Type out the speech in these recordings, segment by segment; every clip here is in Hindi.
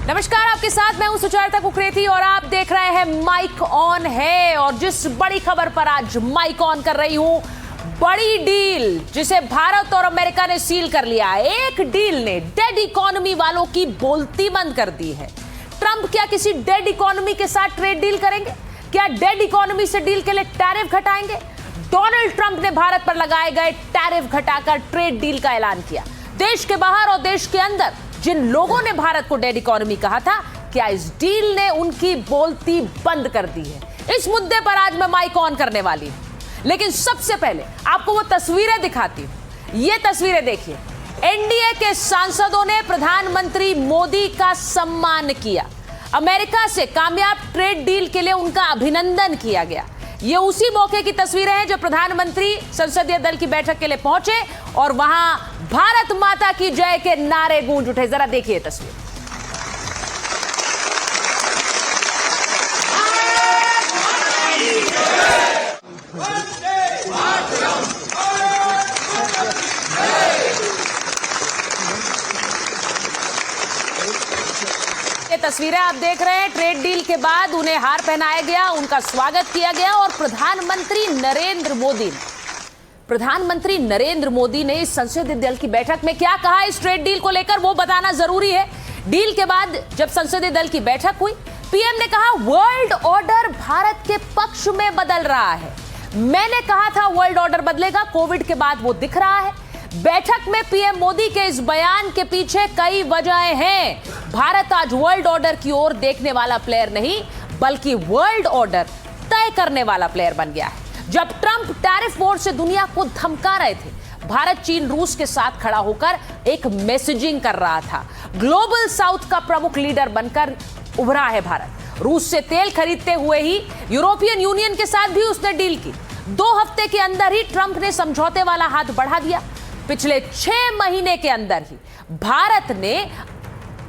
नमस्कार, आपके साथ मैं हूं सुचारता कुकरेती और आप देख रहे हैं माइक ऑन है। और जिस बड़ी खबर पर आज माइक ऑन कर रही हूं, बड़ी डील जिसे भारत और अमेरिका ने सील कर लिया है। एक डील ने डेड इकोनॉमी वालों की बोलती बंद कर दी है। ट्रंप क्या किसी डेड इकोनॉमी के साथ ट्रेड डील करेंगे? क्या डेड इकोनॉमी से डील के लिए टैरिफ घटाएंगे? डोनाल्ड ट्रंप ने भारत पर लगाए गए टैरिफ घटाकर ट्रेड डील का ऐलान किया। देश के बाहर और देश के अंदर जिन लोगों ने भारत को डेड इकोनॉमी कहा था, क्या इस डील ने उनकी बोलती बंद कर दी है? इस मुद्दे पर आज मैं माइक ऑन करने वाली हूं। लेकिन सबसे पहले आपको वो तस्वीरें दिखाती हूं। ये तस्वीरें देखिए। एनडीए के सांसदों ने प्रधानमंत्री मोदी का सम्मान किया। अमेरिका से कामयाब ट्रेड डील के लिए उनका अभिनंदन किया गया। ये उसी मौके की तस्वीरें हैं जब प्रधानमंत्री संसदीय दल की बैठक के लिए पहुंचे और वहां भारत माता की जय के नारे गूंज उठे। जरा देखिए तस्वीर। ये तस्वीरें आप देख रहे हैं। ट्रेड डील के बाद उन्हें हार पहनाया गया, उनका स्वागत किया गया और प्रधानमंत्री नरेंद्र मोदी ने इस संसदीय दल की बैठक में क्या कहा इस ट्रेड डील को लेकर, वो बताना जरूरी है। डील के बाद जब संसदीय दल की बैठक हुई, पीएम ने कहा वर्ल्ड ऑर्डर भारत के पक्ष में बदल रहा है। मैंने कहा था वर्ल्ड ऑर्डर बदलेगा, कोविड के बाद वो दिख रहा है। बैठक में पीएम मोदी के इस बयान के पीछे कई वजहें हैं। भारत आज वर्ल्ड ऑर्डर की ओर देखने वाला प्लेयर नहीं, बल्कि वर्ल्ड ऑर्डर तय करने वाला प्लेयर बन गया है। जब ट्रंप टैरिफ वॉर से दुनिया को धमका रहे थे, भारत चीन रूस के साथ खड़ा होकर एक मैसेजिंग कर रहा था। ग्लोबल साउथ का प्रमुख लीडर बनकर उभरा है भारत। रूस से तेल खरीदते हुए ही यूरोपियन यूनियन के साथ भी उसने डील की। 2 हफ्ते के अंदर ही ट्रंप ने समझौते वाला हाथ बढ़ा दिया। पिछले 6 महीने के अंदर ही भारत ने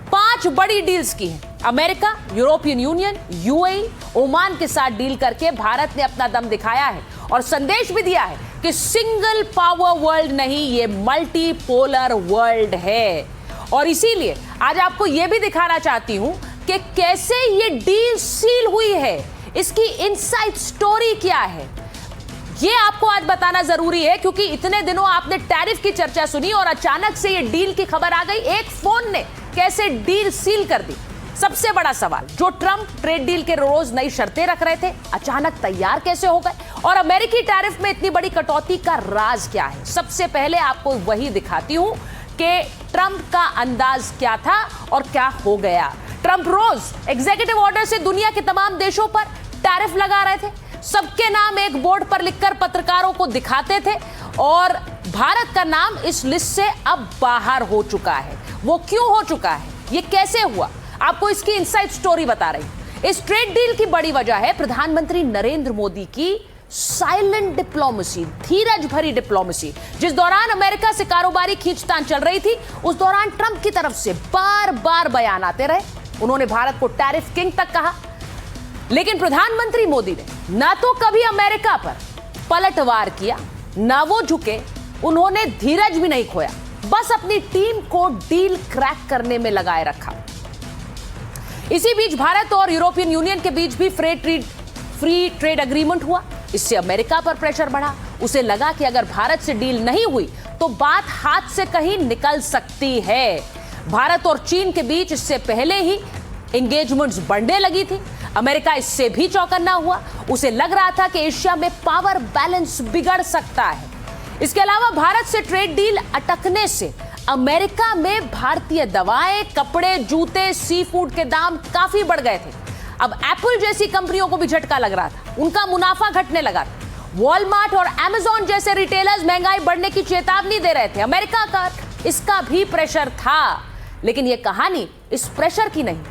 5 बड़ी डील्स की हैं। America, European union, UAE, Oman के साथ डील करके भारत ने अपना दम दिखाया है और संदेश भी दिया है कि सिंगल पावर वर्ल्ड नहीं, ये मल्टीपोलर वर्ल्ड है। और इसीलिए आज आपको यह भी दिखाना चाहती हूं कि कैसे ये डील सील हुई है, इसकी इनसाइड स्टोरी क्या है। ये आपको आज बताना जरूरी है क्योंकि इतने दिनों आपने टैरिफ की चर्चा सुनी और अचानक से ये डील की खबर आ गई। एक फोन ने कैसे डील सील कर दी। सबसे बड़ा सवाल, जो ट्रंप ट्रेड डील के रोज नई शर्तें रख रहे थे, अचानक तैयार कैसे हो गए? और अमेरिकी टैरिफ में इतनी बड़ी कटौती का राज क्या है? सबसे पहले आपको वही दिखाती हूं कि ट्रंप का अंदाज क्या था और क्या हो गया। ट्रंप रोज एग्जीक्यूटिव ऑर्डर से दुनिया के तमाम देशों पर टैरिफ लगा रहे थे। सबके नाम एक बोर्ड पर लिखकर पत्रकारों को दिखाते थे और भारत का नाम इस लिस्ट से अब बाहर हो चुका है। वो क्यों हो चुका है, ये कैसे हुआ, आपको इसकी इनसाइड स्टोरी बता रही हूं। इस ट्रेड डील की बड़ी वजह है प्रधानमंत्री नरेंद्र मोदी की साइलेंट डिप्लोमेसी, धीरज भरी डिप्लोमेसी। जिस दौरान अमेरिका से कारोबारी खींचतान चल रही थी, उस दौरान ट्रंप की तरफ से बार बार बयान आते रहे। उन्होंने भारत को टैरिफ किंग तक कहा, लेकिन प्रधानमंत्री मोदी ने ना तो कभी अमेरिका पर पलटवार किया, ना वो झुके, उन्होंने धीरज भी नहीं खोया, बस अपनी टीम को डील क्रैक करने में लगाए रखा। इसी बीच भारत और यूरोपियन यूनियन के बीच भी फ्री ट्रेड एग्रीमेंट हुआ। इससे अमेरिका पर प्रेशर बढ़ा। उसे लगा कि अगर भारत से डील नहीं हुई तो बात हाथ से कहीं निकल सकती है। भारत और चीन के बीच इससे पहले ही एंगेजमेंट्स बढ़ने लगी थी। अमेरिका इससे भी चौकन्ना हुआ। उसे लग रहा था कि एशिया में पावर बैलेंस बिगड़ सकता है। इसके अलावा भारत से ट्रेड डील अटकने से अमेरिका में भारतीय दवाएं, कपड़े, जूते, सी फूड के दाम काफी बढ़ गए थे। अब एप्पल जैसी कंपनियों को भी झटका लग रहा था, उनका मुनाफा घटने लगा था। वॉलमार्ट और अमेज़न जैसे रिटेलर्स महंगाई बढ़ने की चेतावनी दे रहे थे। अमेरिका का इसका भी प्रेशर था, लेकिन यह कहानी इस प्रेशर की नहीं,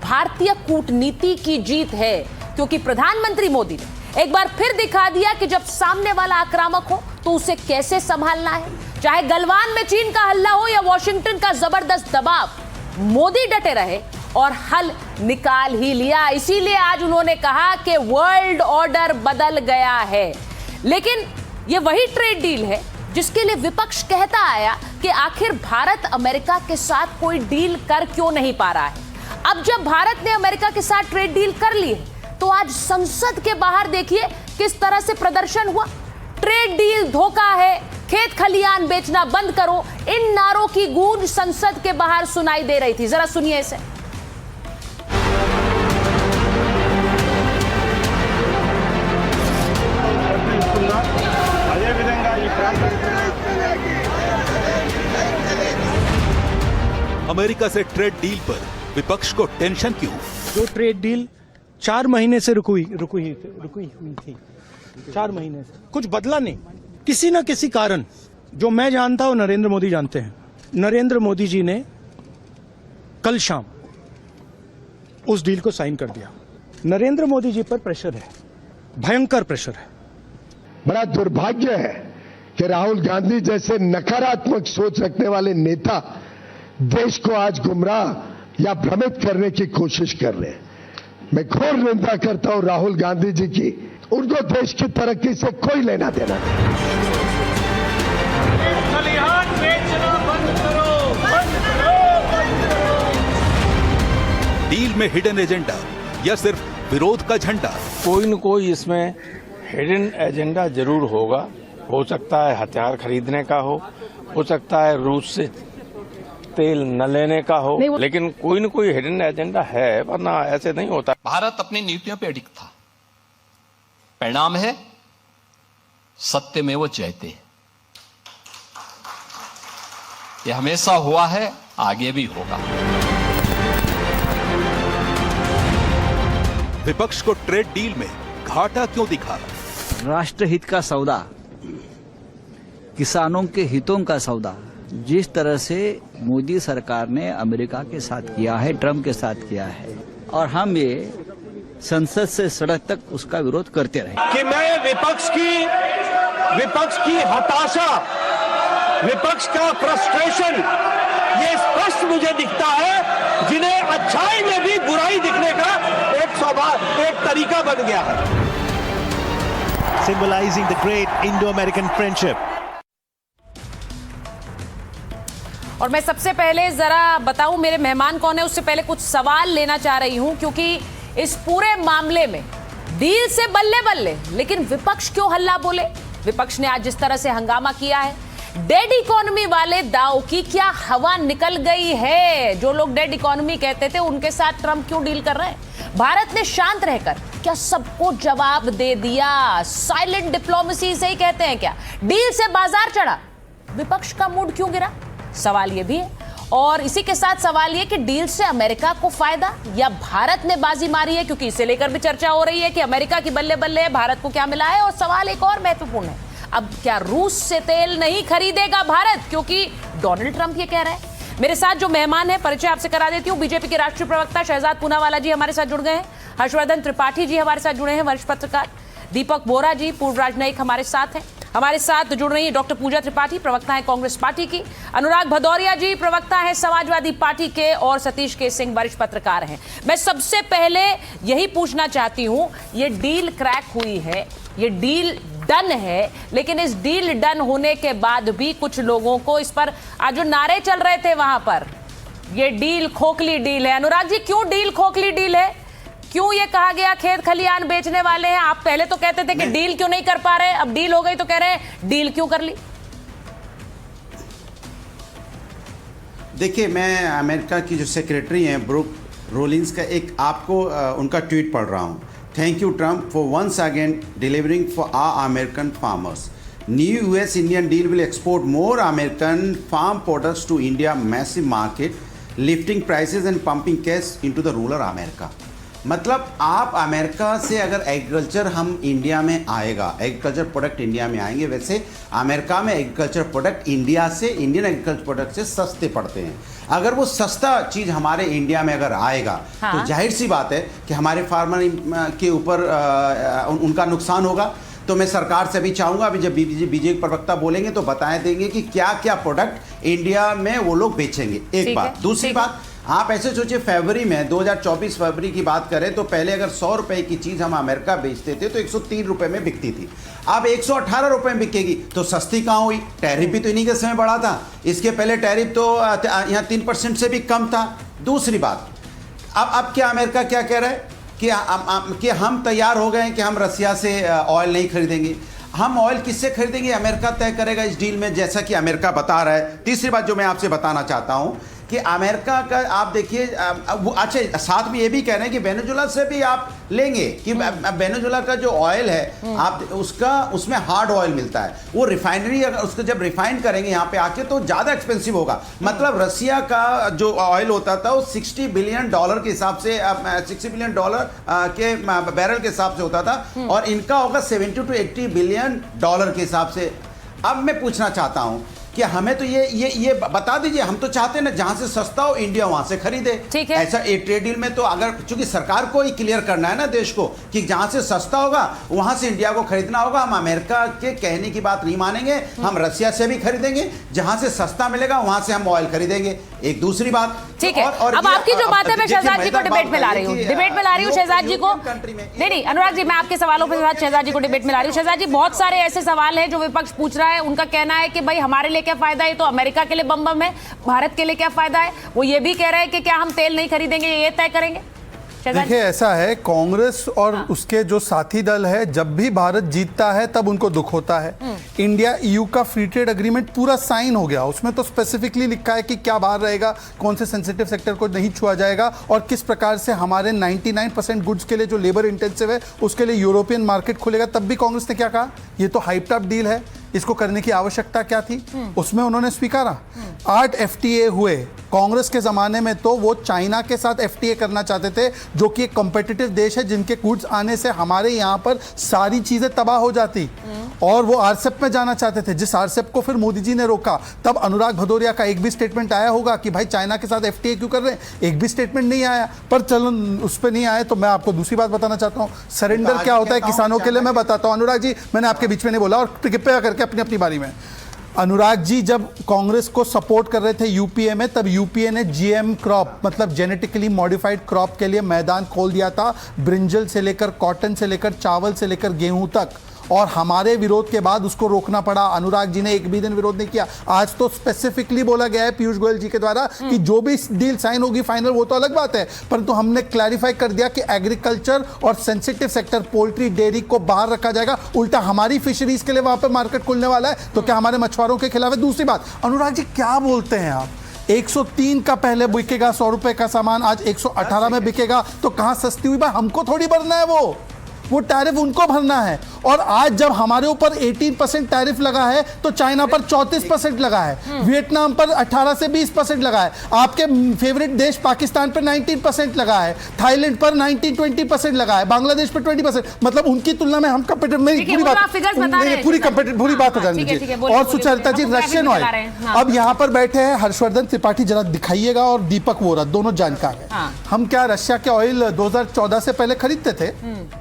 भारतीय कूटनीति की जीत है। क्योंकि प्रधानमंत्री मोदी ने एक बार फिर दिखा दिया कि जब सामने वाला आक्रामक हो तो उसे कैसे संभालना है। चाहे गलवान में चीन का हल्ला हो या वॉशिंगटन का जबरदस्त दबाव, मोदी डटे रहे और हल निकाल ही लिया। इसीलिए आज उन्होंने कहा कि वर्ल्ड ऑर्डर बदल गया है। लेकिन ये वही ट्रेड डील है जिसके लिए विपक्ष कहता आया कि आखिर भारत अमेरिका के साथ कोई डील कर क्यों नहीं पा रहा है। अब जब भारत ने अमेरिका के साथ ट्रेड डील कर ली है, तो आज संसद के बाहर देखिए किस तरह से प्रदर्शन हुआ। ट्रेड डील धोखा है, खेत खलियान बेचना बंद करो, इन नारों की गूंज संसद के बाहर सुनाई दे रही थी। जरा सुनिए इसे। अमेरिका से ट्रेड डील पर विपक्ष को टेंशन क्यों? जो ट्रेड डील 4 महीने से रुकी हुई थी 4 महीने से कुछ बदला नहीं। किसी न किसी कारण, जो मैं जानता हूं नरेंद्र मोदी जानते हैं, नरेंद्र मोदी जी ने कल शाम उस डील को साइन कर दिया। नरेंद्र मोदी जी पर प्रेशर है, भयंकर प्रेशर है। बड़ा दुर्भाग्य है कि राहुल गांधी जैसे नकारात्मक सोच रखने वाले नेता देश को आज गुमराह या भ्रमित करने की कोशिश कर रहे हैं। मैं घोर निंदा करता हूं राहुल गांधी जी की। उनको देश की तरक्की से कोई लेना देना नहीं। डील में हिडन एजेंडा या सिर्फ विरोध का झंडा? कोई न कोई इसमें हिडन एजेंडा जरूर होगा। हो सकता है हथियार खरीदने का हो सकता है रूस से तेल न लेने का हो, लेकिन कोई न कोई हिडन एजेंडा है, वरना ऐसे नहीं होता। भारत अपनी नीतियों पे अडिग था। परिणाम है सत्यमेव जयते। यह हमेशा हुआ है, आगे भी होगा। विपक्ष को ट्रेड डील में घाटा क्यों दिखा? राष्ट्रहित का सौदा, किसानों के हितों का सौदा जिस तरह से मोदी सरकार ने अमेरिका के साथ किया है, ट्रंप के साथ किया है, और हम ये संसद से सड़क तक उसका विरोध करते रहे। कि मैं विपक्ष की हताशा, विपक्ष का फ्रस्ट्रेशन, ये स्पष्ट मुझे दिखता है, जिन्हें अच्छाई में भी बुराई दिखने का एक स्वभाव, एक तरीका बन गया है। Symbolizing the great Indo-American friendship. और मैं सबसे पहले जरा बताऊं मेरे मेहमान कौन है, उससे पहले कुछ सवाल लेना चाह रही हूं, क्योंकि इस पूरे मामले में डील से बल्ले बल्ले, लेकिन विपक्ष क्यों हल्ला बोले? विपक्ष ने आज जिस तरह से हंगामा किया है, डेड इकोनॉमी वाले दाव की क्या हवा निकल गई है? जो लोग डेड इकोनॉमी कहते थे, उनके साथ ट्रंप क्यों डील कर रहे हैं? भारत ने शांत रहकर क्या सबको जवाब दे दिया? साइलेंट डिप्लोमेसी से ही कहते हैं क्या? डील से बाजार चढ़ा, विपक्ष का मूड क्यों गिरा? सवाल यह भी है। और इसी के साथ सवाल यह कि डील से अमेरिका को फायदा या भारत ने बाजी मारी है, क्योंकि इसे लेकर भी चर्चा हो रही है कि अमेरिका की बल्ले बल्ले है, भारत को क्या मिला है। और सवाल एक और महत्वपूर्ण है, अब क्या रूस से तेल नहीं खरीदेगा भारत, क्योंकि डोनाल्ड ट्रंप ये कह रहे हैं। मेरे साथ जो मेहमान है, परिचय आपसे करा देती हूँ। बीजेपी के राष्ट्रीय प्रवक्ता शहजाद पूनावाला जी हमारे साथ जुड़ गए हैं। हर्षवर्धन त्रिपाठी जी हमारे साथ जुड़े हैं, वरिष्ठ पत्रकार। दीपक बोरा जी पूर्व राजनयिक हमारे साथ हैं। हमारे साथ जुड़ रही है डॉक्टर पूजा त्रिपाठी, प्रवक्ता है कांग्रेस पार्टी की। अनुराग भदौरिया जी प्रवक्ता है समाजवादी पार्टी के, और सतीश के सिंह वरिष्ठ पत्रकार हैं। मैं सबसे पहले यही पूछना चाहती हूं, ये डील क्रैक हुई है, ये डील डन है, लेकिन इस डील डन होने के बाद भी कुछ लोगों को इस पर आज जो नारे चल रहे थे वहां पर, ये डील खोखली डील है। अनुराग जी, क्यों डील खोखली डील है? क्यों ये कहा गया खेत खलियान बेचने वाले हैं? आप पहले तो कहते थे कि डील क्यों नहीं कर पा रहे, अब डील हो गई तो कह रहे हैं डील क्यों कर ली? देखिए, मैं अमेरिका की जो सेक्रेटरी हैं ब्रूक रोलिंस का एक आपको उनका ट्वीट पढ़ रहा हूँ। Thank you Trump for once again delivering for our American farmers. New US Indian deal will export more American farm products to India massive market, lifting prices and pumping cash into the rural America. मतलब आप अमेरिका से अगर एग्रीकल्चर हम इंडिया में आएगा, एग्रीकल्चर प्रोडक्ट इंडिया में आएंगे, वैसे अमेरिका में एग्रीकल्चर प्रोडक्ट इंडिया से, इंडियन एग्रीकल्चर प्रोडक्ट से सस्ते पड़ते हैं। अगर वो सस्ता चीज़ हमारे इंडिया में अगर आएगा, हाँ, तो जाहिर सी बात है कि हमारे फार्मर के ऊपर उनका नुकसान होगा। तो मैं सरकार से भी चाहूँगा, अभी जब बीजेपी प्रवक्ता बोलेंगे तो बताएं देंगे कि क्या क्या प्रोडक्ट इंडिया में वो लोग बेचेंगे। एक बात। दूसरी बात, आप ऐसे सोचिए, फरवरी में 2024 फरवरी की बात करें तो पहले अगर 100 रुपए की चीज़ हम अमेरिका बेचते थे तो 103 रुपए में बिकती थी। अब 118 रुपए में बिकेगी, तो सस्ती कहाँ हुई? टैरिफ भी तो इन्हीं के समय बढ़ा था। इसके पहले टैरिफ तो यहाँ 3% से भी कम था। दूसरी बात, अब क्या अमेरिका क्या कह रहा है कि हम तैयार हो गए हैं कि हम रसिया से ऑयल नहीं खरीदेंगे। हम ऑयल किससे खरीदेंगे, अमेरिका तय करेगा इस डील में, जैसा कि अमेरिका बता रहा है। तीसरी बात जो मैं आपसे बताना चाहता हूं कि अमेरिका का आप देखिए, अच्छा साथ में ये भी कह रहे हैं कि वेनेजुएला से भी आप लेंगे कि वेनेजुएला का जो ऑयल है आप उसमें हार्ड ऑयल मिलता है, वो रिफाइनरी अगर उसको जब रिफाइन करेंगे यहाँ पे आके तो ज़्यादा एक्सपेंसिव होगा। मतलब रसिया का जो ऑयल होता था वो $60 बिलियन के हिसाब से, $60 बिलियन के बैरल के हिसाब से होता था, और इनका होगा $70 to $80 बिलियन के हिसाब से। अब मैं पूछना चाहता हूँ कि हमें तो ये बता दीजिए, हम तो चाहते हैं ना जहां से सस्ता हो इंडिया वहां से खरीदे। ठीक है। ऐसा ये ट्रेड डील में तो अगर चूंकि सरकार को ही क्लियर करना है ना देश को कि जहां से सस्ता होगा वहां से इंडिया को खरीदना होगा। हम अमेरिका के कहने की बात नहीं मानेंगे, हम रसिया से भी खरीदेंगे, जहां से सस्ता मिलेगा वहां से हम ऑयल खरीदेंगे। एक दूसरी बात, ठीक है। अब आपकी जो बात है मैं शहजाद जी को डिबेट में ला रही हूँ, शहजाद जी को नहीं अनुराग जी, मैं आपके सवालों के साथ शहजाद जी को डिबेट में ला रही हूँ। शहजाद जी, बहुत सारे ऐसे सवाल हैं जो विपक्ष पूछ रहा है, उनका कहना है कि भाई हमारे लिए क्या फायदा है, तो अमेरिका के लिए बम बम है, भारत के लिए क्या फायदा है। वो ये भी कह रहे हैं कि क्या हम तेल नहीं खरीदेंगे, ये तय करेंगे। देखिए ऐसा है, कांग्रेस और उसके जो साथी दल है, जब भी भारत जीतता है तब उनको दुख होता है। इंडिया EU का फ्री ट्रेड एग्रीमेंट पूरा साइन हो गया, उसमें तो स्पेसिफिकली लिखा है कि क्या बाहर रहेगा, कौन से सेंसिटिव सेक्टर को नहीं छुआ जाएगा, और किस प्रकार से हमारे 99% गुड्स के लिए जो लेबर इंटेंसिव है उसके लिए यूरोपियन मार्केट खुलेगा। तब भी कांग्रेस ने क्या कहा, ये तो हाइप्ड अप डील है, इसको करने की आवश्यकता क्या थी, उसमें उन्होंने स्वीकारा। 8 FTA हुए। कांग्रेस के ज़माने में तो वो चाइना के साथ FTA करना चाहते थे, जो कि एक कॉम्पिटिटिव देश है, जिनके गुड्स आने से हमारे यहाँ पर सारी चीज़ें तबाह हो जाती, और वो RCEP में जाना चाहते थे, जिस RCEP को फिर मोदी जी ने रोका। तब अनुराग भदौरिया का एक भी स्टेटमेंट आया होगा कि भाई चाइना के साथ FTA क्यों कर रहे हैं, एक भी स्टेटमेंट नहीं आया। पर चलो उस पर नहीं आया तो मैं आपको दूसरी बात बताना चाहता हूँ, सरेंडर क्या होता है किसानों के लिए मैं बताता हूँ। अनुराग जी, मैंने आपके बीच में नहीं बोला, और कृपया करके अपनी अपनी बारी में। अनुराग जी जब कांग्रेस को सपोर्ट कर रहे थे यूपीए में, तब यूपीए ने GM क्रॉप मतलब जेनेटिकली मॉडिफाइड क्रॉप के लिए मैदान खोल दिया था, ब्रिंजल से लेकर कॉटन से लेकर चावल से लेकर गेहूं तक, और हमारे विरोध के बाद उसको रोकना पड़ा। अनुराग जी ने एक भी दिन विरोध नहीं किया। आज तो स्पेसिफिकली बोला गया है पीयूष गोयल जी के द्वारा कि जो भी डील साइन होगी फाइनल, वो तो अलग बात है, परंतु हमने क्लैरिफाई कर दिया कि एग्रीकल्चर और सेंसिटिव सेक्टर पोल्ट्री डेयरी को बाहर रखा जाएगा। उल्टा हमारी फिशरीज के लिए वहां पर मार्केट खुलने वाला है, तो क्या हमारे मछुआरों के खिलाफ है? दूसरी बात, अनुराग जी क्या बोलते हैं आप, 103 का पहले बिकेगा 100 रुपए का सामान, आज 118 में बिकेगा, तो कहां सस्ती हुई? भाई हमको थोड़ी भरना है, वो टैरिफ उनको भरना है। और आज जब हमारे ऊपर 18% टैरिफ लगा है तो चाइना पर 34% लगा है, वियतनाम पर 18 से 20% लगा है, आपके फेवरेट देश पाकिस्तान पर 19% लगा है, थाईलैंड पर 19-20% लगा है, बांग्लादेश पर 20%। मतलब उनकी तुलना में हम कंपेटिटिव नहीं, पूरी बात हो जाने दीजिए। और सुचरिता जी, रशियन ऑयल, अब यहाँ पर बैठे हैं हर्षवर्धन त्रिपाठी, जरा दिखाइएगा, और दीपक वोरा, दोनों जानकार हैं। हम क्या रशिया के ऑयल 2014 से पहले खरीदते थे?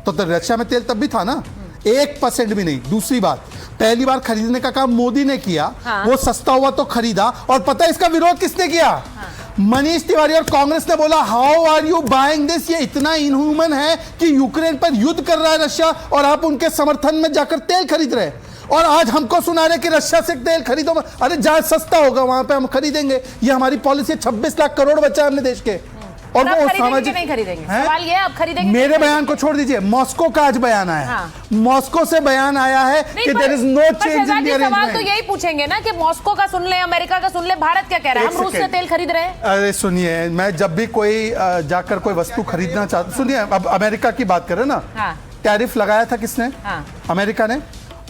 तो रशिया में तेल तब भी था ना, 1% भी नहीं। दूसरी बात, पहली बार खरीदने का काम मोदी ने किया, वो सस्ता हुआ तो खरीदा, और पता है इसका विरोध किसने किया? मनीष तिवारी और कांग्रेस ने बोला how are you buying this, ये इतना इनह्यूमन है कि यूक्रेन पर युद्ध कर रहा है रशिया, और आप उनके समर्थन में जाकर तेल खरीद रहे। और आज हमको सुना रहे कि रशिया से तेल खरीदो, अरे जहां सस्ता होगा वहां पे हम खरीदेंगे। ये हमारी पॉलिसी, 26 लाख करोड़ बचा हमने देश के। और वो सामाजिक नहीं खरीदेंगे, सवाल ये अब खरीदेंगे। मेरे बयान को छोड़ दीजिए, मॉस्को का आज बयान आया है, मॉस्को से बयान आया है कि there is no change in the arrangement. सवाल तो यही पूछेंगे ना कि मॉस्को का सुन ले, अमेरिका का सुन ले, भारत क्या कह रहा है? हम रूस से तेल खरीद रहे हैं। अरे सुनिए, मैं जब भी कोई जाकर कोई वस्तु खरीदना चाहता, सुनिए, अब अमेरिका की बात करें ना, टैरिफ लगाया था किसने? अमेरिका ने।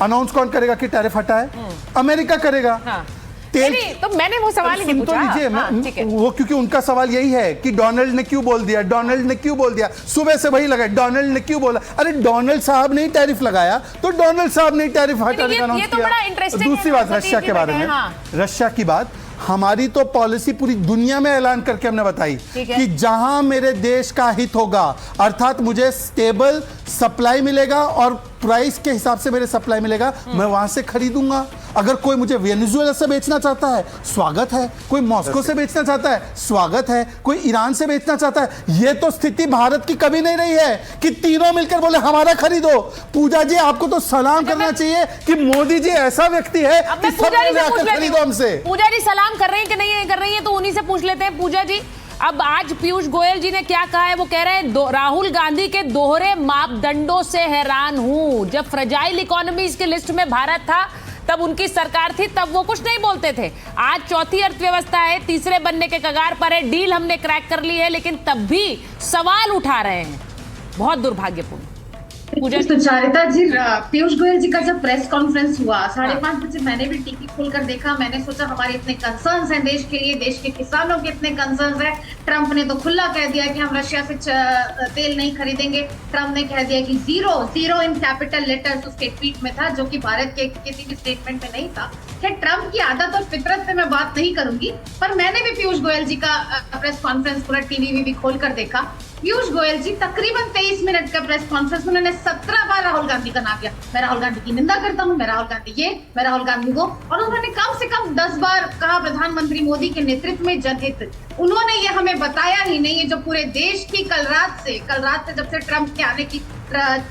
अनाउंस कौन करेगा कि टैरिफ हटा है? अमेरिका करेगा। तेल तो मैंने वो सवाल ही नहीं पूछा। लीजिए, वो क्योंकि उनका सवाल यही है कि डोनाल्ड ने क्यों बोल दिया, डोनाल्ड ने क्यों बोल दिया, सुबह से वही लगा, डोनाल्ड ने क्यों बोला। अरे डोनाल्ड साहब ने टैरिफ लगाया तो डोनाल्ड साहब ने टैरिफ हटाने का अनाउंस किया। दूसरी बात रशिया के बारे में, रशिया की बात, हमारी तो पॉलिसी पूरी दुनिया में ऐलान करके हमने बताई कि जहां मेरे देश का हित होगा, अर्थात मुझे स्टेबल सप्लाई मिलेगा और प्राइस के हिसाब से मेरे सप्लाई मिलेगा, मैं वहां से खरीदूंगा। अगर कोई मुझे वेनेजुएला से बेचना चाहता है, स्वागत है। कोई मॉस्को से बेचना चाहता है, स्वागत है। कोई ईरान से बेचना चाहता है। ये तो स्थिति भारत की कभी नहीं रही है कि तीनों मिलकर बोले हमारा खरीदो। पूजा जी, आपको तो सलाम करना चाहिए कि मोदी जी ऐसा व्यक्ति है कि सब खरीदो हमसे। पूजा जी सलाम कर रही है कि नहीं कर रही है, तो उन्हीं से पूछ लेते हैं। पूजा जी, अब आज पीयूष गोयल जी ने क्या कहा है, वो कह रहे हैं राहुल गांधी के दोहरे मापदंडों से हैरान हूं। जब फ्रेजाइल इकोनॉमीज की लिस्ट में भारत था, तब उनकी सरकार थी, तब वो कुछ नहीं बोलते थे। आज चौथी अर्थव्यवस्था है, तीसरे बनने के कगार पर है, डील हमने क्रैक कर ली है, लेकिन तब भी सवाल उठा रहे हैं। बहुत दुर्भाग्यपूर्ण। सुचारिता जी, पीयूष गोयल जी का जब प्रेस कॉन्फ्रेंस हुआ 5:30 बजे, मैंने भी टीवी खोलकर देखा। मैंने सोचा हमारे इतने कंसर्न्स हैं देश के लिए, देश के किसानों के इतने कंसर्न्स हैं। ट्रंप ने तो खुला कह दिया कि हम रशिया से तेल नहीं खरीदेंगे। ट्रंप ने कह दिया कि जीरो इन कैपिटल लेटर्स उसके ट्वीट में था, जो कि भारत के किसी भी स्टेटमेंट में नहीं था। खैर, ट्रंप की आदत और फितरत पे मैं बात नहीं करूंगी, पर मैंने भी पीयूष गोयल जी का प्रेस कॉन्फ्रेंस पूरा टीवी भी खोलकर देखा। पीयूष गोयल जी तकरीबन 23 मिनट का प्रेस कॉन्फ्रेंस में उन्होंने 17 बार राहुल गांधी का नाम लिया। मैं राहुल गांधी की निंदा करता हूँ, मैं राहुल गांधी ये, मैं राहुल गांधी वो, और उन्होंने कम से कम 10 बार कहा प्रधानमंत्री मोदी के नेतृत्व में जनहित। उन्होंने ये हमें बताया ही नहीं, ये जो पूरे देश की कल रात से जब से ट्रंप के आने की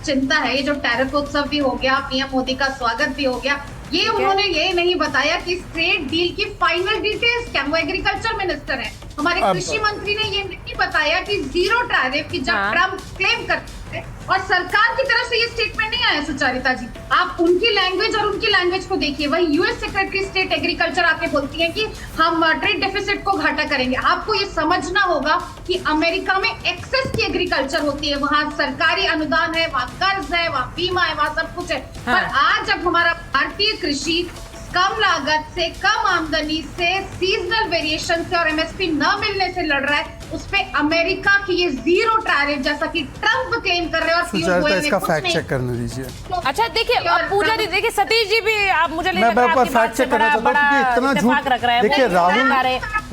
चिंता है, ये जो टैरिफ उत्सव भी हो गया, पीएम मोदी का स्वागत भी हो गया, ये उन्होंने ये नहीं बताया कि ट्रेड डील की फाइनल डिटेल्स क्या। वो एग्रीकल्चर मिनिस्टर है, हमारे कृषि मंत्री ने ये नहीं बताया कि जीरो टैरिफ की जब ट्रंप क्लेम करते हैं, और सरकार की तरफ से ये स्टेटमेंट नहीं आया। सुचारिता जी, आप उनकी लैंग्वेज और उनकी लैंग्वेज को देखिए। वही यूएस सेक्रेटरी स्टेट एग्रीकल्चर आके बोलती है कि हम ट्रेड डेफिसिट को घाटा करेंगे। आपको ये समझना होगा कि अमेरिका में एक्सेस की एग्रीकल्चर होती है, वहाँ सरकारी अनुदान है, वहाँ कर्ज है, वहाँ बीमा है, वहाँ सब कुछ है। पर आज जब हमारा भारतीय कृषि कम लागत से, कम आमदनी से, सीजनल वेरिएशन से और एमएसपी न मिलने से लड़ रहा है, उस पे अमेरिका की ये जीरो टैरिफ जैसा कि ट्रंप क्लेम कर रहे हैं, और पीयूष गोयल ने इसका कुछ फैक्ट नहीं। चेक करने दीजिए। अच्छा देखिए, पूजा जी देखिए, सतीश जी भी आप मुझे मैं फैक्ट चेक करना चाहता हूँ क्योंकि इतना झूठ। देखिए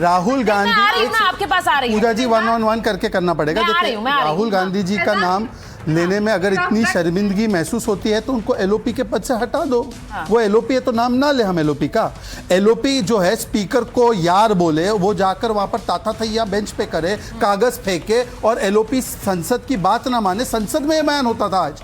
राहुल गांधी, आपके पास आ रही हूँ पूजा जी 1-on-1 करके करना पड़ेगा। देखिए राहुल गांधी जी का नाम लेने में अगर इतनी शर्मिंदगी महसूस होती है तो उनको एलओपी के पद से हटा दो। वो एलओपी है तो नाम ना ले हम एलओपी का। एलओपी जो है स्पीकर को यार बोले, वो जाकर वहां पर ताता थैया बेंच पे करे, कागज फेंके, और एलओपी संसद की बात ना माने। संसद में बयान होता था आज,